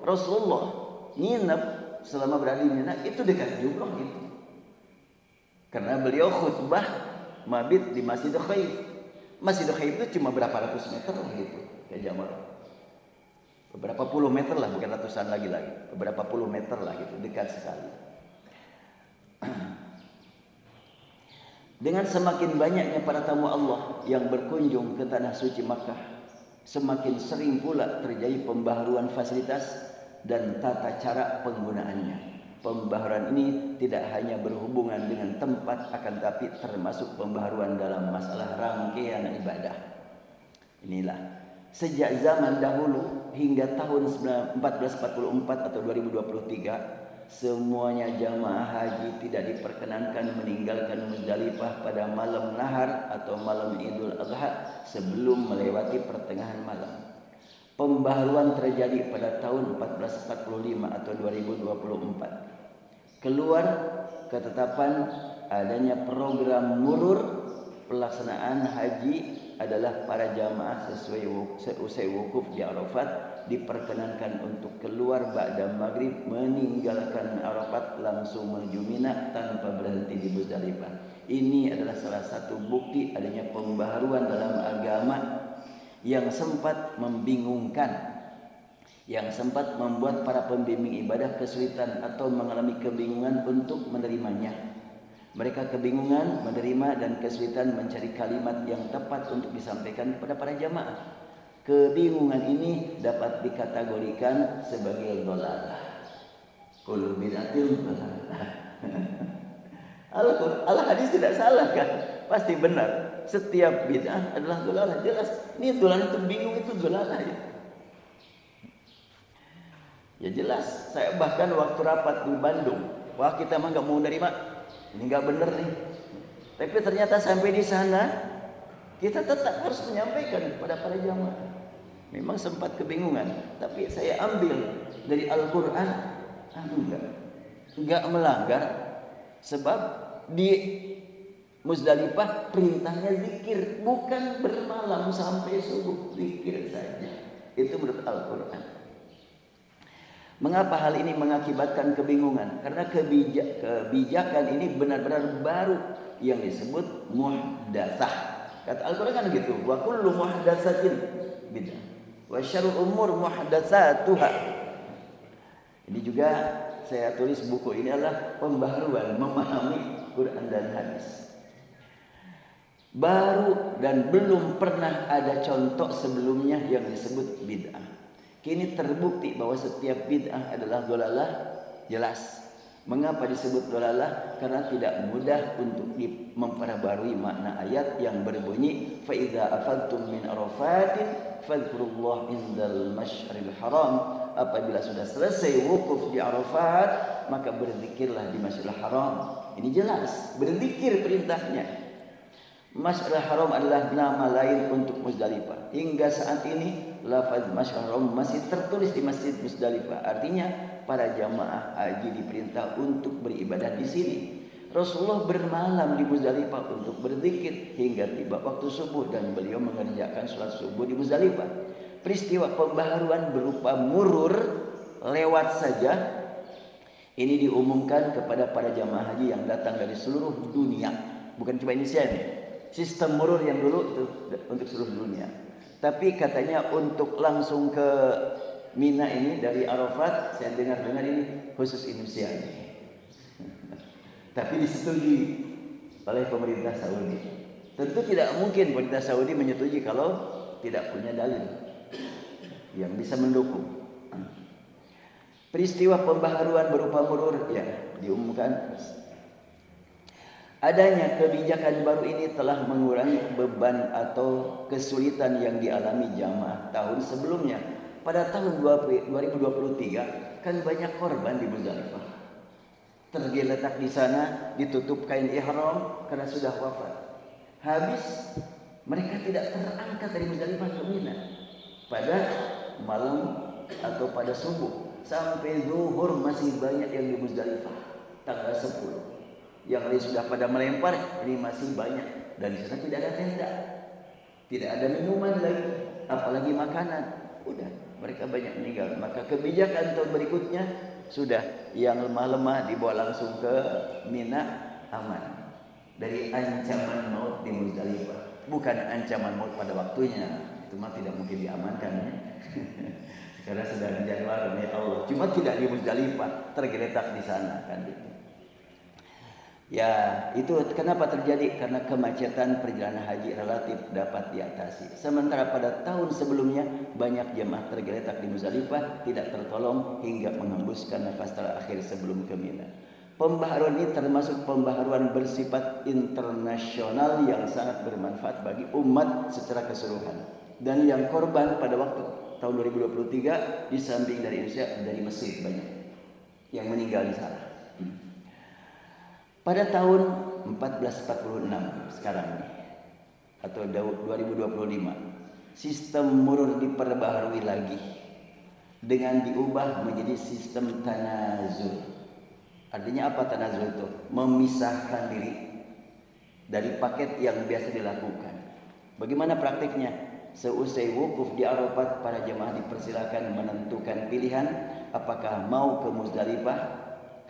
Rasulullah nginep selama berada di Mina itu dekat jumroh itu. Karena beliau khutbah mabit di Masjidil Khaif. Masjidil Khaif itu cuma berapa ratus meter lah gitu ke Jamarat. Beberapa puluh meter lah, bukan ratusan lagi. Beberapa puluh meter lah gitu, dekat sekali. Dengan semakin banyaknya para tamu Allah yang berkunjung ke tanah suci Makkah, semakin sering pula terjadi pembaharuan fasilitas dan tata cara penggunaannya. Pembaharuan ini tidak hanya berhubungan dengan tempat, akan tapi termasuk pembaharuan dalam masalah rangkaian ibadah. Inilah sejak zaman dahulu hingga tahun 1444 atau 2023, semuanya jamaah haji tidak diperkenankan meninggalkan Muzdalifah pada malam nahar atau malam Idul Adha sebelum melewati pertengahan malam. Pembaharuan terjadi pada tahun 1445 atau 2024. Keluar ketetapan adanya program murur pelaksanaan haji adalah para jamaah seusai wukuf di Arafat diperkenankan untuk keluar ba'da maghrib meninggalkan Arafat langsung menuju Mina tanpa berhenti di Muzdalifah. Ini adalah salah satu bukti adanya pembaharuan dalam agama yang sempat membingungkan, yang sempat membuat para pembimbing ibadah kesulitan atau mengalami kebingungan untuk menerimanya. Mereka kebingungan menerima dan kesulitan mencari kalimat yang tepat untuk disampaikan kepada para jamaah. Kebingungan ini dapat dikategorikan sebagai dhalalah. Kullu bid'atin dhalalah. Al-hadis tidak salah kan? Pasti benar. Setiap bid'ah adalah dhalalah. Jelas. Ini dhalalah itu bingung, itu dhalalah ya. Ya jelas. Saya bahkan waktu rapat di Bandung, wah kita mah nggak mau nerima. Ini nggak benar nih. Tapi ternyata sampai di sana kita tetap harus menyampaikan kepada para jamaah. Memang sempat kebingungan, tapi saya ambil dari Al-Quran, enggak melanggar, sebab di Muzdalifah perintahnya zikir, bukan bermalam sampai subuh, zikir saja. Itu menurut Al-Quran. Mengapa hal ini mengakibatkan kebingungan? Karena kebijakan ini benar-benar baru yang disebut muhdatsah. Kata Al-Quran kan gitu, wa kullu muhdatsatin bid'ah wa syarrul umur muhdatsatuha. Ini juga saya tulis buku ini adalah pembaharuan memahami Quran dan hadis. Baru dan belum pernah ada contoh sebelumnya yang disebut bid'ah. Kini terbukti bahwa setiap bid'ah adalah dhalalah, jelas. Mengapa disebut dhalalah? Karena tidak mudah untuk memperbarui makna ayat yang berbunyi fa idza afadtum min arafatin fadhkurullah indal masyaril haram. Apabila sudah selesai wukuf di Arafat, maka berzikirlah di Masjidil Haram. Ini jelas, berzikir perintahnya. Masjidil Haram adalah nama lain untuk Muzdalifah. Hingga saat ini lafaz Masjidil Haram masih tertulis di Masjid Muzdalifah. Artinya para jamaah haji diperintah untuk beribadah di sini. Rasulullah bermalam di Muzdalifah untuk berzikir hingga tiba waktu subuh dan beliau mengerjakan sholat subuh di Muzdalifah. Peristiwa pembaharuan berupa murur lewat saja ini diumumkan kepada para jamaah haji yang datang dari seluruh dunia, bukan cuma Indonesia nih. Sistem murur yang dulu itu untuk seluruh dunia. Tapi katanya untuk langsung ke Mina ini dari Arafat, saya dengar-dengar ini khusus Indonesia ini. Tapi disetujui oleh pemerintah Saudi. Tentu tidak mungkin pemerintah Saudi menyetujui kalau tidak punya dalil yang bisa mendukung. Peristiwa pembaharuan berupa murur ya diumumkan. Adanya kebijakan baru ini telah mengurangi beban atau kesulitan yang dialami jamaah tahun sebelumnya. Pada tahun 2023 kan banyak korban di Muzdalifah. Tergeletak di sana, ditutup kain ihram karena sudah wafat. Habis mereka tidak terangkat dari Muzdalifah ke Mina pada malam atau pada subuh. Sampai zuhur masih banyak yang di Muzdalifah tanggal 10. Yang lain sudah pada melempar, ini masih banyak. Dan di sana tidak ada tenda, tidak ada minuman lagi, apalagi makanan. Udah, mereka banyak meninggal. Maka kebijakan tahun berikutnya sudah yang lemah-lemah dibawa langsung ke Mina, aman dari ancaman maut di Muzdalifah. Bukan ancaman maut pada waktunya, itu mah tidak mungkin diamankan ya. Karena sudah dijadwalkan oleh Allah. Cuma tidak di Muzdalifah, tergeletak di sana kan gitu. Ya, itu kenapa terjadi? Karena kemacetan perjalanan haji relatif dapat diatasi. Sementara pada tahun sebelumnya banyak jemaah tergeletak di Muzdalifah tidak tertolong hingga menghembuskan nafas terakhir sebelum ke Mina. Pembaharuan ini termasuk pembaharuan bersifat internasional yang sangat bermanfaat bagi umat secara keseluruhan. Dan yang korban pada waktu tahun 2023 di samping dari Indonesia, dari Mesir banyak yang meninggal di sana. Pada tahun 1446 sekarang ini atau 2025 sistem murur diperbaharui lagi dengan diubah menjadi sistem tanazul. Artinya apa tanazul itu? Memisahkan diri dari paket yang biasa dilakukan. Bagaimana praktiknya? Seusai wukuf di Arafat, para jemaah dipersilakan menentukan pilihan apakah mau ke Muzdalifah,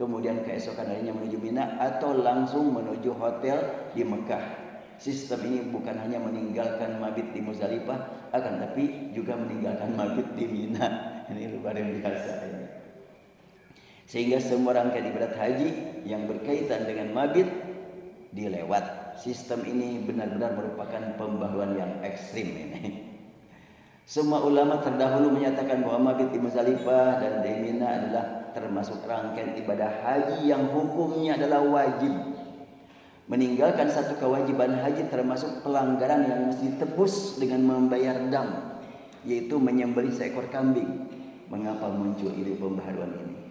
kemudian keesokan harinya menuju Mina atau langsung menuju hotel di Mekah. Sistem ini bukan hanya meninggalkan mabit di Muzdalifah, akan tapi juga meninggalkan mabit di Mina. Ini luar biasa ini. Sehingga semua rangkaian ibadat haji yang berkaitan dengan mabit dilewat. Sistem ini benar-benar merupakan pembaharuan yang ekstrim ini. Semua ulama terdahulu menyatakan bahwa mabit di Muzdalifah dan di Mina adalah termasuk rangkaian ibadah haji yang hukumnya adalah wajib. Meninggalkan satu kewajiban haji termasuk pelanggaran yang mesti ditebus dengan membayar dam, yaitu menyembelih seekor kambing. Mengapa muncul ide pembaharuan ini?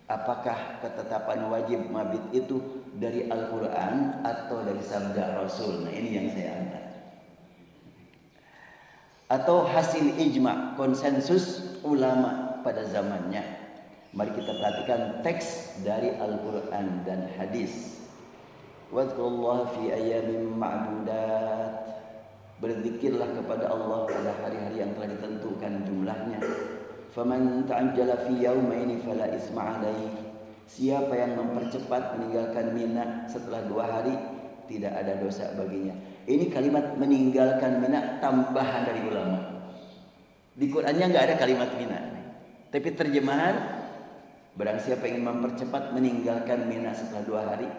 Apakah ketetapan wajib mabit itu dari Al-Quran atau dari sabda Rasul? Nah, ini yang saya angkat. Atau hasil ijma, konsensus ulama pada zamannya. Mari kita perhatikan teks dari Al-Quran dan hadis. Wadhkurullaha fi ayyamin ma'dudat. Berzikirlah kepada Allah pada hari-hari yang telah ditentukan jumlahnya. Faman ta'ajjala fi yawmaini fala isma 'alaihi. Siapa yang mempercepat meninggalkan Mina setelah 2 hari, tidak ada dosa baginya. Ini kalimat meninggalkan Mina tambahan dari ulama. Di Qur'annya enggak ada kalimat Mina. Tapi terjemahan, barang siapa ingin mempercepat meninggalkan Mina setelah 2 hari.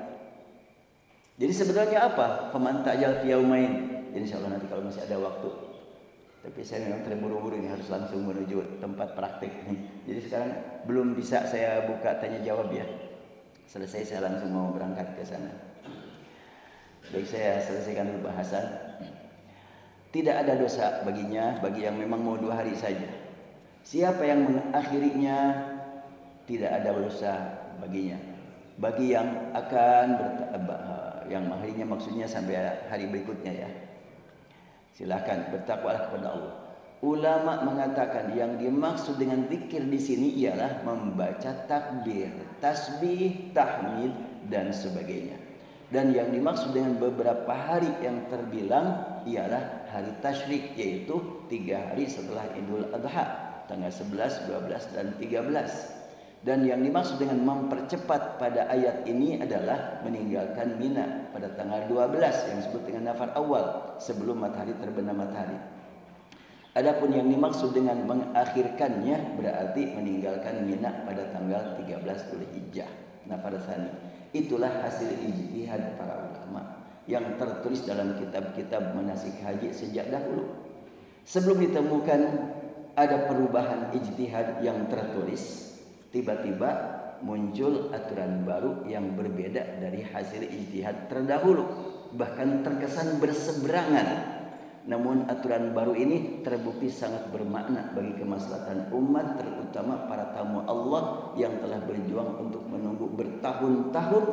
Jadi sebenarnya apa? Faman ta'ajjala fi yawmain. Jadi insyaallah nanti kalau masih ada waktu. Tapi saya memang terburu-buru ini, harus langsung menuju tempat praktik nih. Jadi sekarang belum bisa saya buka tanya jawab ya. Selesai saya langsung mau berangkat ke sana. Baik, saya selesaikan dulu bahasan. Tidak ada dosa baginya bagi yang memang mau 2 hari saja. Siapa yang mengakhirinya tidak ada dosa baginya. Bagi yang akan yang mengakhirinya maksudnya sampai hari berikutnya ya. Silakan bertakwalah kepada Allah. Ulama mengatakan yang dimaksud dengan zikir di sini ialah membaca takbir, tasbih, tahmid dan sebagainya. Dan yang dimaksud dengan beberapa hari yang terbilang ialah hari tasyrik, yaitu 3 hari setelah Idul Adha, tanggal 11, 12 dan 13. Dan yang dimaksud dengan mempercepat pada ayat ini adalah meninggalkan Mina pada tanggal 12 yang disebut dengan nafar awal sebelum matahari terbenam matahari. Adapun yang dimaksud dengan mengakhirkannya berarti meninggalkan Mina pada tanggal 13 Dzulhijjah, nafar tsani. Itulah hasil ijtihad para ulama yang tertulis dalam kitab-kitab manasik haji sejak dahulu. Sebelum ditemukan ada perubahan ijtihad yang tertulis, tiba-tiba muncul aturan baru yang berbeda dari hasil ijtihad terdahulu, bahkan terkesan berseberangan. Namun aturan baru ini terbukti sangat bermakna bagi kemaslahatan umat, terutama para tamu Allah yang telah berjuang untuk menunggu bertahun-tahun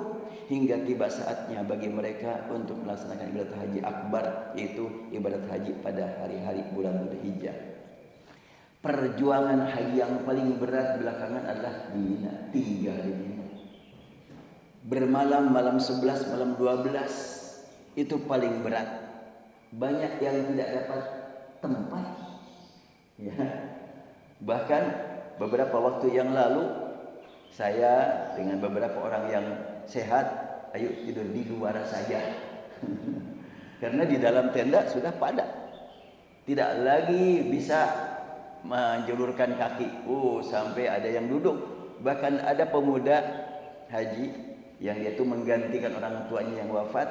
hingga tiba saatnya bagi mereka untuk melaksanakan ibadat haji akbar, yaitu ibadat haji pada hari-hari bulan Dzulhijjah. Perjuangan haji yang paling berat belakangan adalah di Mina, tinggal di Mina. Bermalam malam 11, malam 12 itu paling berat. Banyak yang tidak dapat tempat. Ya. Bahkan beberapa waktu yang lalu saya dengan beberapa orang yang sehat, ayo tidur di luar saja. Karena di dalam tenda sudah padat. Tidak lagi bisa menjulurkan kaki. Sampai ada yang duduk. Bahkan ada pemuda haji yang dia itu menggantikan orang tuanya yang wafat.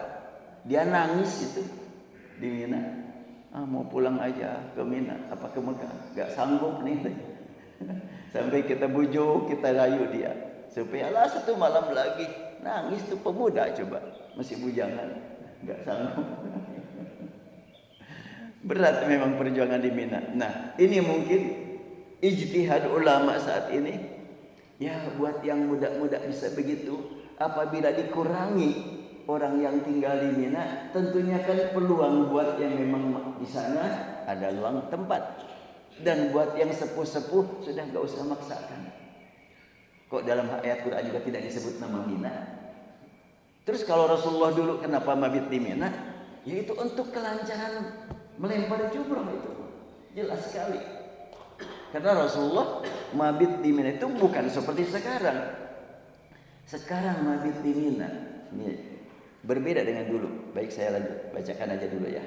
Dia nangis itu di Mina. Mau pulang aja ke Mina, apa ke Mekah. Gak sanggup nih. Sampai kita bujuk, kita rayu dia supaya lah satu malam lagi. Nangis tuh pemuda, coba masih bujangan, gak sanggup. Berat memang perjuangan di Mina. Nah, ini mungkin ijtihad ulama saat ini. Ya, buat yang muda-muda bisa begitu. Apabila dikurangi orang yang tinggal di Mina, tentunya kan peluang buat yang memang di sana ada luang tempat. Dan buat yang sepuh-sepuh sudah gak usah maksakan. Kok dalam ayat Quran juga tidak disebut nama Mina? Terus kalau Rasulullah dulu kenapa mabit di Mina? Yaitu untuk kelancaran melempar jumrah itu. Jelas sekali. Karena Rasulullah mabit di Mina itu bukan seperti sekarang. Sekarang mabit di Mina ini berbeda dengan dulu. Baik, saya lanjut bacakan aja dulu ya.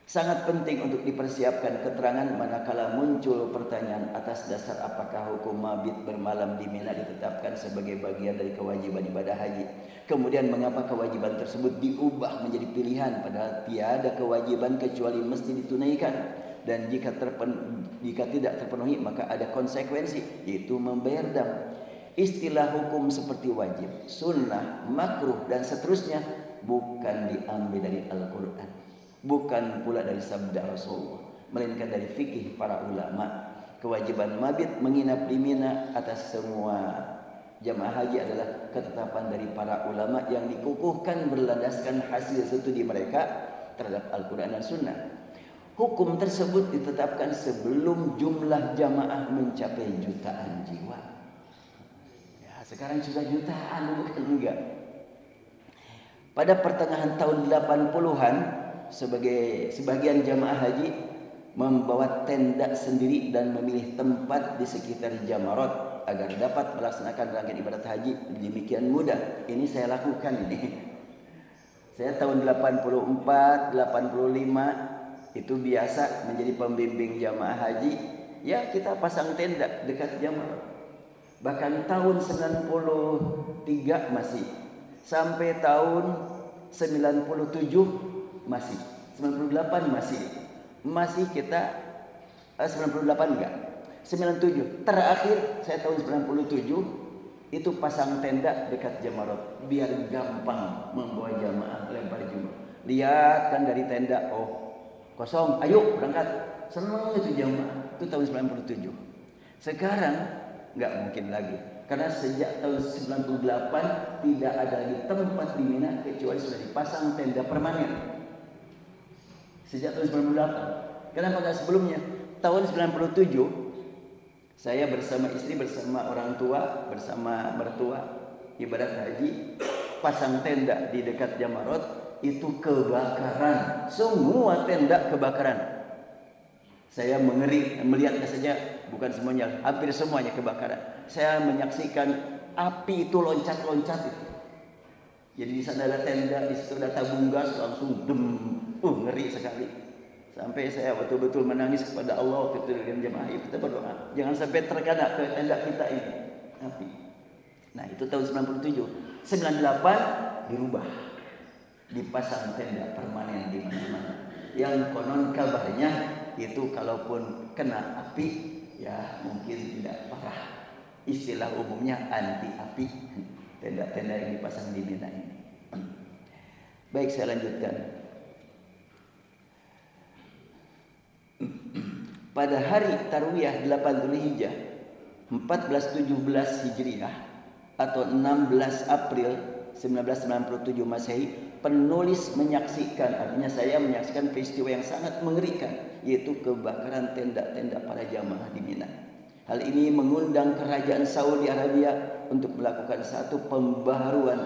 Sangat penting untuk dipersiapkan keterangan manakala muncul pertanyaan atas dasar apakah hukum mabit bermalam di Mina ditetapkan sebagai bagian dari kewajiban ibadah haji. Kemudian mengapa kewajiban tersebut diubah menjadi pilihan padahal tiada kewajiban kecuali mesti ditunaikan. Dan jika tidak terpenuhi maka ada konsekuensi, yaitu membayar dam. Istilah hukum seperti wajib, sunnah, makruh dan seterusnya bukan diambil dari Al-Quran, bukan pula dari sabda Rasulullah, melainkan dari fikih para ulama. Kewajiban mabit menginap di Mina atas semua jamaah haji adalah ketetapan dari para ulama yang dikukuhkan berlandaskan hasil studi mereka terhadap Al-Quran dan Sunnah. Hukum tersebut ditetapkan sebelum jumlah jamaah mencapai jutaan jiwa. Sekarang sudah jutaan, bukan enggak. Pada pertengahan tahun 80-an, sebagian jamaah haji membawa tenda sendiri dan memilih tempat di sekitar Jamarat agar dapat melaksanakan rangkaian ibadat haji demikian mudah. Ini saya lakukan ini. Saya tahun 84, 85 itu biasa menjadi pembimbing jamaah haji. Ya, kita pasang tenda dekat Jamarat. Bahkan tahun 93 masih. Sampai tahun 97 masih. 98 masih. Masih kita 98 enggak. 97. Terakhir saya tahun 97 itu pasang tenda dekat Jamarat biar gampang membawa jamaah lempar jumrah. Lihat kan dari tenda, kosong, ayo berangkat. Senang itu jamaah. Itu tahun 97. Sekarang nggak mungkin lagi, karena sejak tahun 98 tidak ada lagi tempat di Mina kecuali sudah dipasang tenda permanen. Sejak tahun 98. Kenapa nggak sebelumnya? Tahun 97 saya bersama istri, bersama orang tua, bersama mertua ibadat haji, pasang tenda di dekat Jamarat, itu kebakaran. Semua tenda kebakaran. Saya mengeri melihatnya saja bukan semuanya, hampir semuanya kebakaran. Saya menyaksikan api itu loncat-loncat itu. Jadi di sana ada tenda, di situ ada tabung gas, langsung dem, ngeri sekali. Sampai saya betul-betul menangis kepada Allah ketika jemaah kita berdoa, jangan sampai terkena ke tenda kita ini api. Nah itu tahun 97, 98 dirubah, dipasang tenda permanen di mana-mana. Yang konon kabarnya itu kalaupun kena api ya mungkin tidak parah. Istilah umumnya anti api. Tenda-tenda yang dipasang di Mina ini. Baik, saya lanjutkan. Pada hari Tarwiyah 8 Dzulhijjah 1417 Hijriah atau 16 April 1997 Masehi, penulis menyaksikan, artinya saya menyaksikan peristiwa yang sangat mengerikan, yaitu kebakaran tenda-tenda para jamaah di Mina. Hal ini mengundang kerajaan Saudi Arabia untuk melakukan satu pembaharuan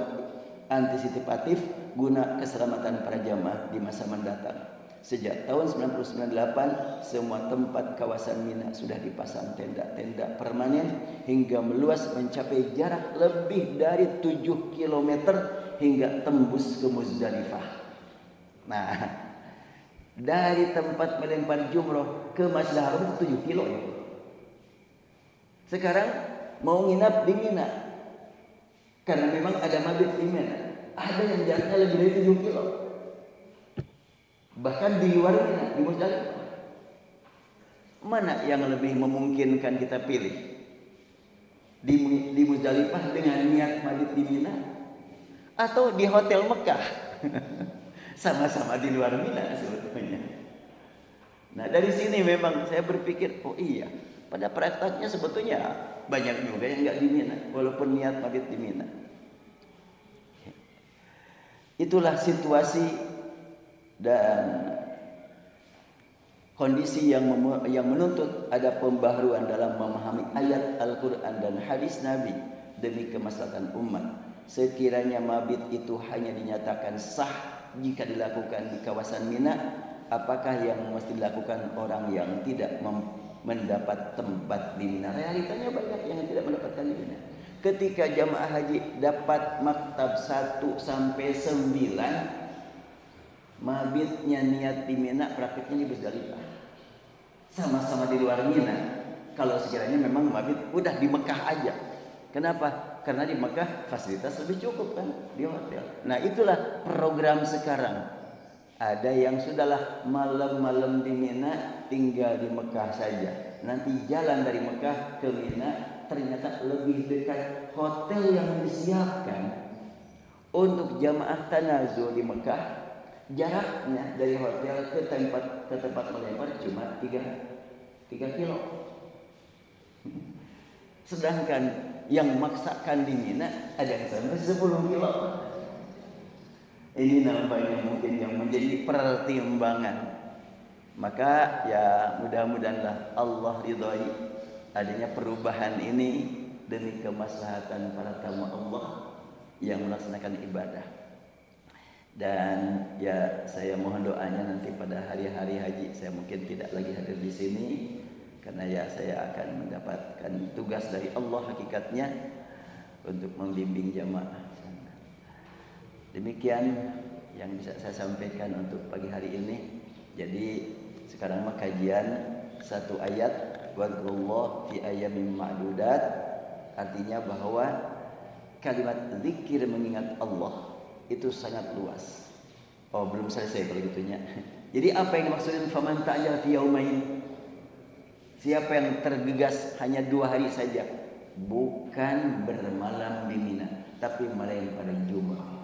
antisipatif guna keselamatan para jamaah di masa mendatang. Sejak tahun 1998, semua tempat kawasan Mina sudah dipasang tenda-tenda permanen hingga meluas mencapai jarak lebih dari 7 km hingga tembus ke Muzdalifah. Nah, dari tempat melempar jumroh ke Masjidil Haram itu 7 kilo ya. Sekarang mau nginap di Mina, karena memang ada mabit di Mina, ada yang jaraknya lebih dari 7 kilo. Bahkan di luar Mina, di Muzdalifah. Mana yang lebih memungkinkan kita pilih? Di Muzdalifah dengan niat mabit di Mina, atau di hotel Mekah? Sama-sama di luar Mina sebetulnya. Nah dari sini memang saya berpikir, oh iya, pada prakteknya sebetulnya banyak juga yang nggak di Mina, walaupun niat mabit di Mina. Itulah situasi dan kondisi yang menuntut ada pembaharuan dalam memahami ayat Al-Quran dan hadis Nabi demi kemaslahatan umat. Sekiranya mabit itu hanya dinyatakan sah jika dilakukan di kawasan Mina, apakah yang mesti dilakukan orang yang tidak mendapat tempat di Mina? Realitanya banyak yang tidak mendapatkan di Mina. Ketika jamaah haji dapat maktab 1 sampai 9, mabitnya niat di Mina, praktiknya di Muzdalifah. Sama-sama di luar Mina. Kalau sekiranya memang mabit udah di Mekah aja. Kenapa? Karena di Mekah fasilitas lebih cukup kan di hotel. Nah itulah program sekarang. Ada yang sudahlah malam-malam di Mina, tinggal di Mekah saja. Nanti jalan dari Mekah ke Mina, ternyata lebih dekat hotel yang disiapkan untuk jamaah tanazul di Mekah. Jaraknya dari hotel ke tempat melempar cuma 3 kilo. Sedangkan yang memaksakan di Mina ada yang sampai 10 kilo. Ini nampaknya mungkin yang menjadi pertimbangan. Maka ya mudah-mudahanlah Allah ridhoi adanya perubahan ini demi kemaslahatan para tamu Allah yang melaksanakan ibadah. Dan ya saya mohon doanya nanti pada hari-hari haji saya mungkin tidak lagi hadir di sini karena ya saya akan mendapatkan tugas dari Allah hakikatnya untuk membimbing jamaah. Demikian yang bisa saya sampaikan untuk pagi hari ini. Jadi sekarang mah kajian satu ayat wadhkurullah fi ayyamin ma'dudat, artinya bahwa kalimat zikir mengingat Allah itu sangat luas. Oh belum selesai kalau gitunya. Jadi apa yang dimaksudkan faman ta'ajjala fi yaumain? Siapa yang tergegas hanya 2 hari saja, bukan bermalam di Mina, tapi melempar jumrah.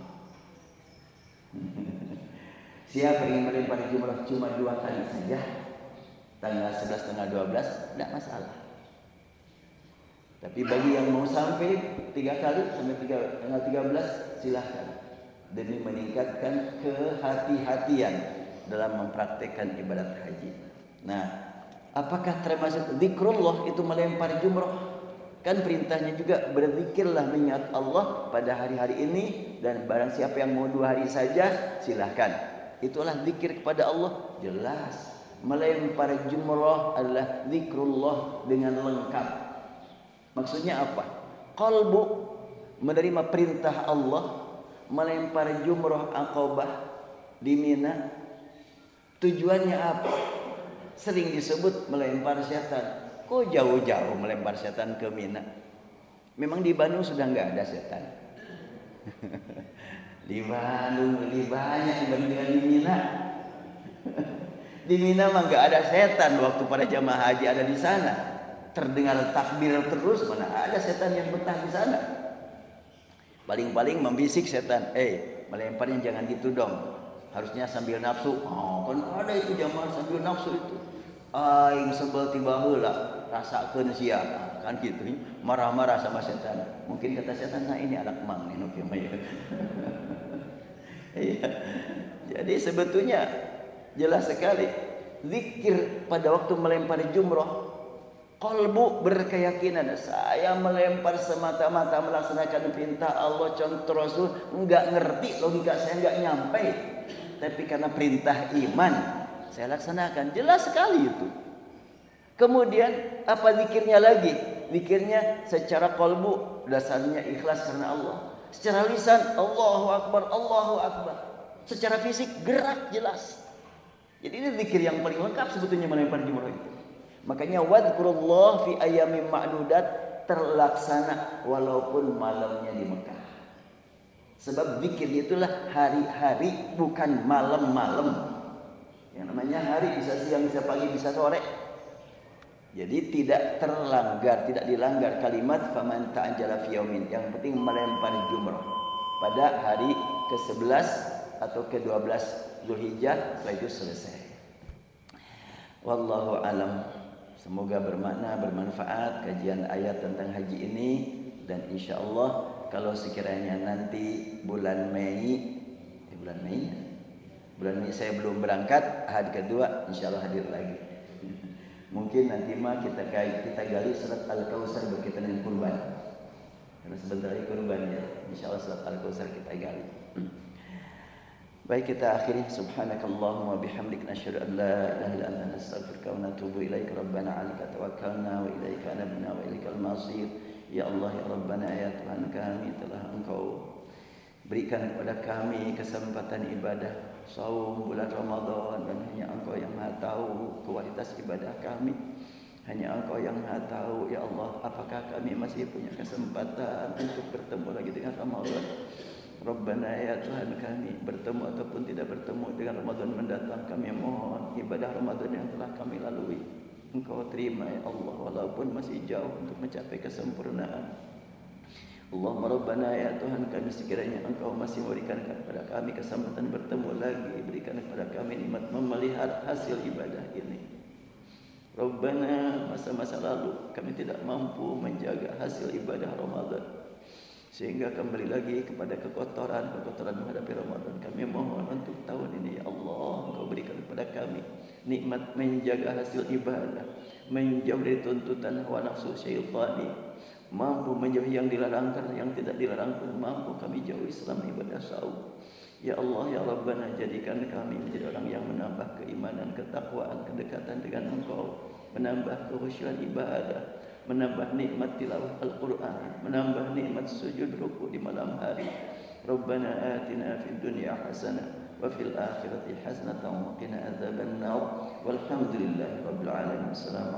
Siapa yang melempar jumrah cuma 2 kali saja, tanggal 11 tanggal 12, tidak masalah. Tapi bagi yang mau sampai 3 kali sampai tanggal 13, silahkan. Demi meningkatkan kehati-hatian dalam mempraktekkan ibadat haji. Nah, apakah termasuk zikrullah itu melempar jumrah? Kan perintahnya juga berzikirlah mengingat Allah pada hari-hari ini, dan barang siapa yang mau 2 hari saja silahkan. Itulah zikir kepada Allah, jelas. melempar jumrah adalah zikrullah dengan lengkap. Maksudnya apa? Qalbu menerima perintah Allah melempar jumrah Aqabah di Mina. Tujuannya apa? Sering disebut melempar setan. Kok jauh-jauh melempar setan ke Mina? Memang di Bandung sudah nggak ada setan. Di Bandung lebih banyak dibandingkan di Mina. Di Mina mah nggak ada setan waktu para jamaah haji ada di sana. Terdengar takbir terus, mana ada setan yang betah di sana. Paling-paling membisik setan, melemparnya jangan gitu dong. Harusnya sambil nafsu. Oh, kan ada itu jamaah sambil nafsu itu. Aing sebel tiba heula, rasakeun sia, kan gitu. Marah-marah sama setan. Mungkin kata setan, nah ini anak mang nih nuki mah ya. Iya. Jadi sebetulnya jelas sekali zikir pada waktu melempar jumrah, qalbu berkeyakinan saya melempar semata-mata melaksanakan perintah Allah, contoh Rasul, enggak ngerti logika saya enggak nyampe, tapi karena perintah iman saya laksanakan. Jelas sekali itu. Kemudian apa zikirnya lagi? Zikirnya secara qalbu dasarnya ikhlas karena Allah. Secara lisan Allahu Akbar, Allahu Akbar. Secara fisik gerak jelas. Jadi ini zikir yang paling lengkap sebetulnya melempar jumrah itu. Makanya wadhkurullah fi ayyamin ma'dudat terlaksana walaupun malamnya di Mekah. Sebab zikir itulah hari-hari bukan malam-malam. Yang namanya hari bisa siang, bisa pagi, bisa sore. Jadi tidak terlanggar, tidak dilanggar kalimat faman ta'ajjala fi yaumin. Yang penting melempar jumrah pada hari ke-11 atau ke-12 Zulhijjah, setelah itu selesai. Wallahu alam. Semoga bermakna, bermanfaat kajian ayat tentang haji ini, dan insya Allah kalau sekiranya nanti bulan Mei saya belum berangkat, hari kedua insya Allah hadir lagi. Mungkin nanti mah kita gali surat Al-Kautsar berkaitan dengan kurban. Karena sebentar lagi kurban ya. Insya Allah surat Al-Kautsar kita gali. Baik, kita akhiri. Subhanakallahumma bihamdik nasyhadu an la ilaha illa anta nastaghfiruka wa natubu ilaika rabbana 'alaika tawakkalna wa ilaika anabna wa ilaikal masir. Ya Allah ya Rabbana ya Tuhan kami, telah Engkau berikan kepada kami kesempatan ibadah saum bulan Ramadan, dan hanya Engkau yang Maha tahu kualitas ibadah kami. Hanya Engkau yang Maha tahu ya Allah, apakah kami masih punya kesempatan untuk bertemu lagi dengan Ramadan. Rabbana ya Tuhan kami, bertemu ataupun tidak bertemu dengan Ramadan mendatang, kami mohon ibadah Ramadan yang telah kami lalui Engkau terima ya Allah, walaupun masih jauh untuk mencapai kesempurnaan. Allahumma Rabbana ya Tuhan kami, sekiranya Engkau masih memberikan kepada kami kesempatan bertemu lagi, berikan kepada kami nikmat memelihara hasil ibadah ini. Rabbana, masa-masa lalu kami tidak mampu menjaga hasil ibadah Ramadan, sehingga kembali lagi kepada kekotoran menghadapi Ramadan. Kami mohon untuk tahun ini ya Allah, Engkau berikan kepada kami nikmat menjaga hasil ibadah, menjauh dari tuntutan hawa nafsu syaitani, mampu menjauhi yang dilarang, yang tidak dilarang pun mampu kami jauhi selama ibadah saum. Ya Allah ya Rabbana, jadikan kami menjadi orang yang menambah keimanan, ketakwaan, kedekatan dengan Engkau, menambah kekhusyuan ibadah, menambah nikmat tilawah Al-Quran, menambah nikmat sujud ruku di malam hari. Rabbana atina fid dunya hasanah wa fil akhirati hasanatan wa qina adzabannar. Walhamdulillahi rabbil alamin. Assalamualaikum.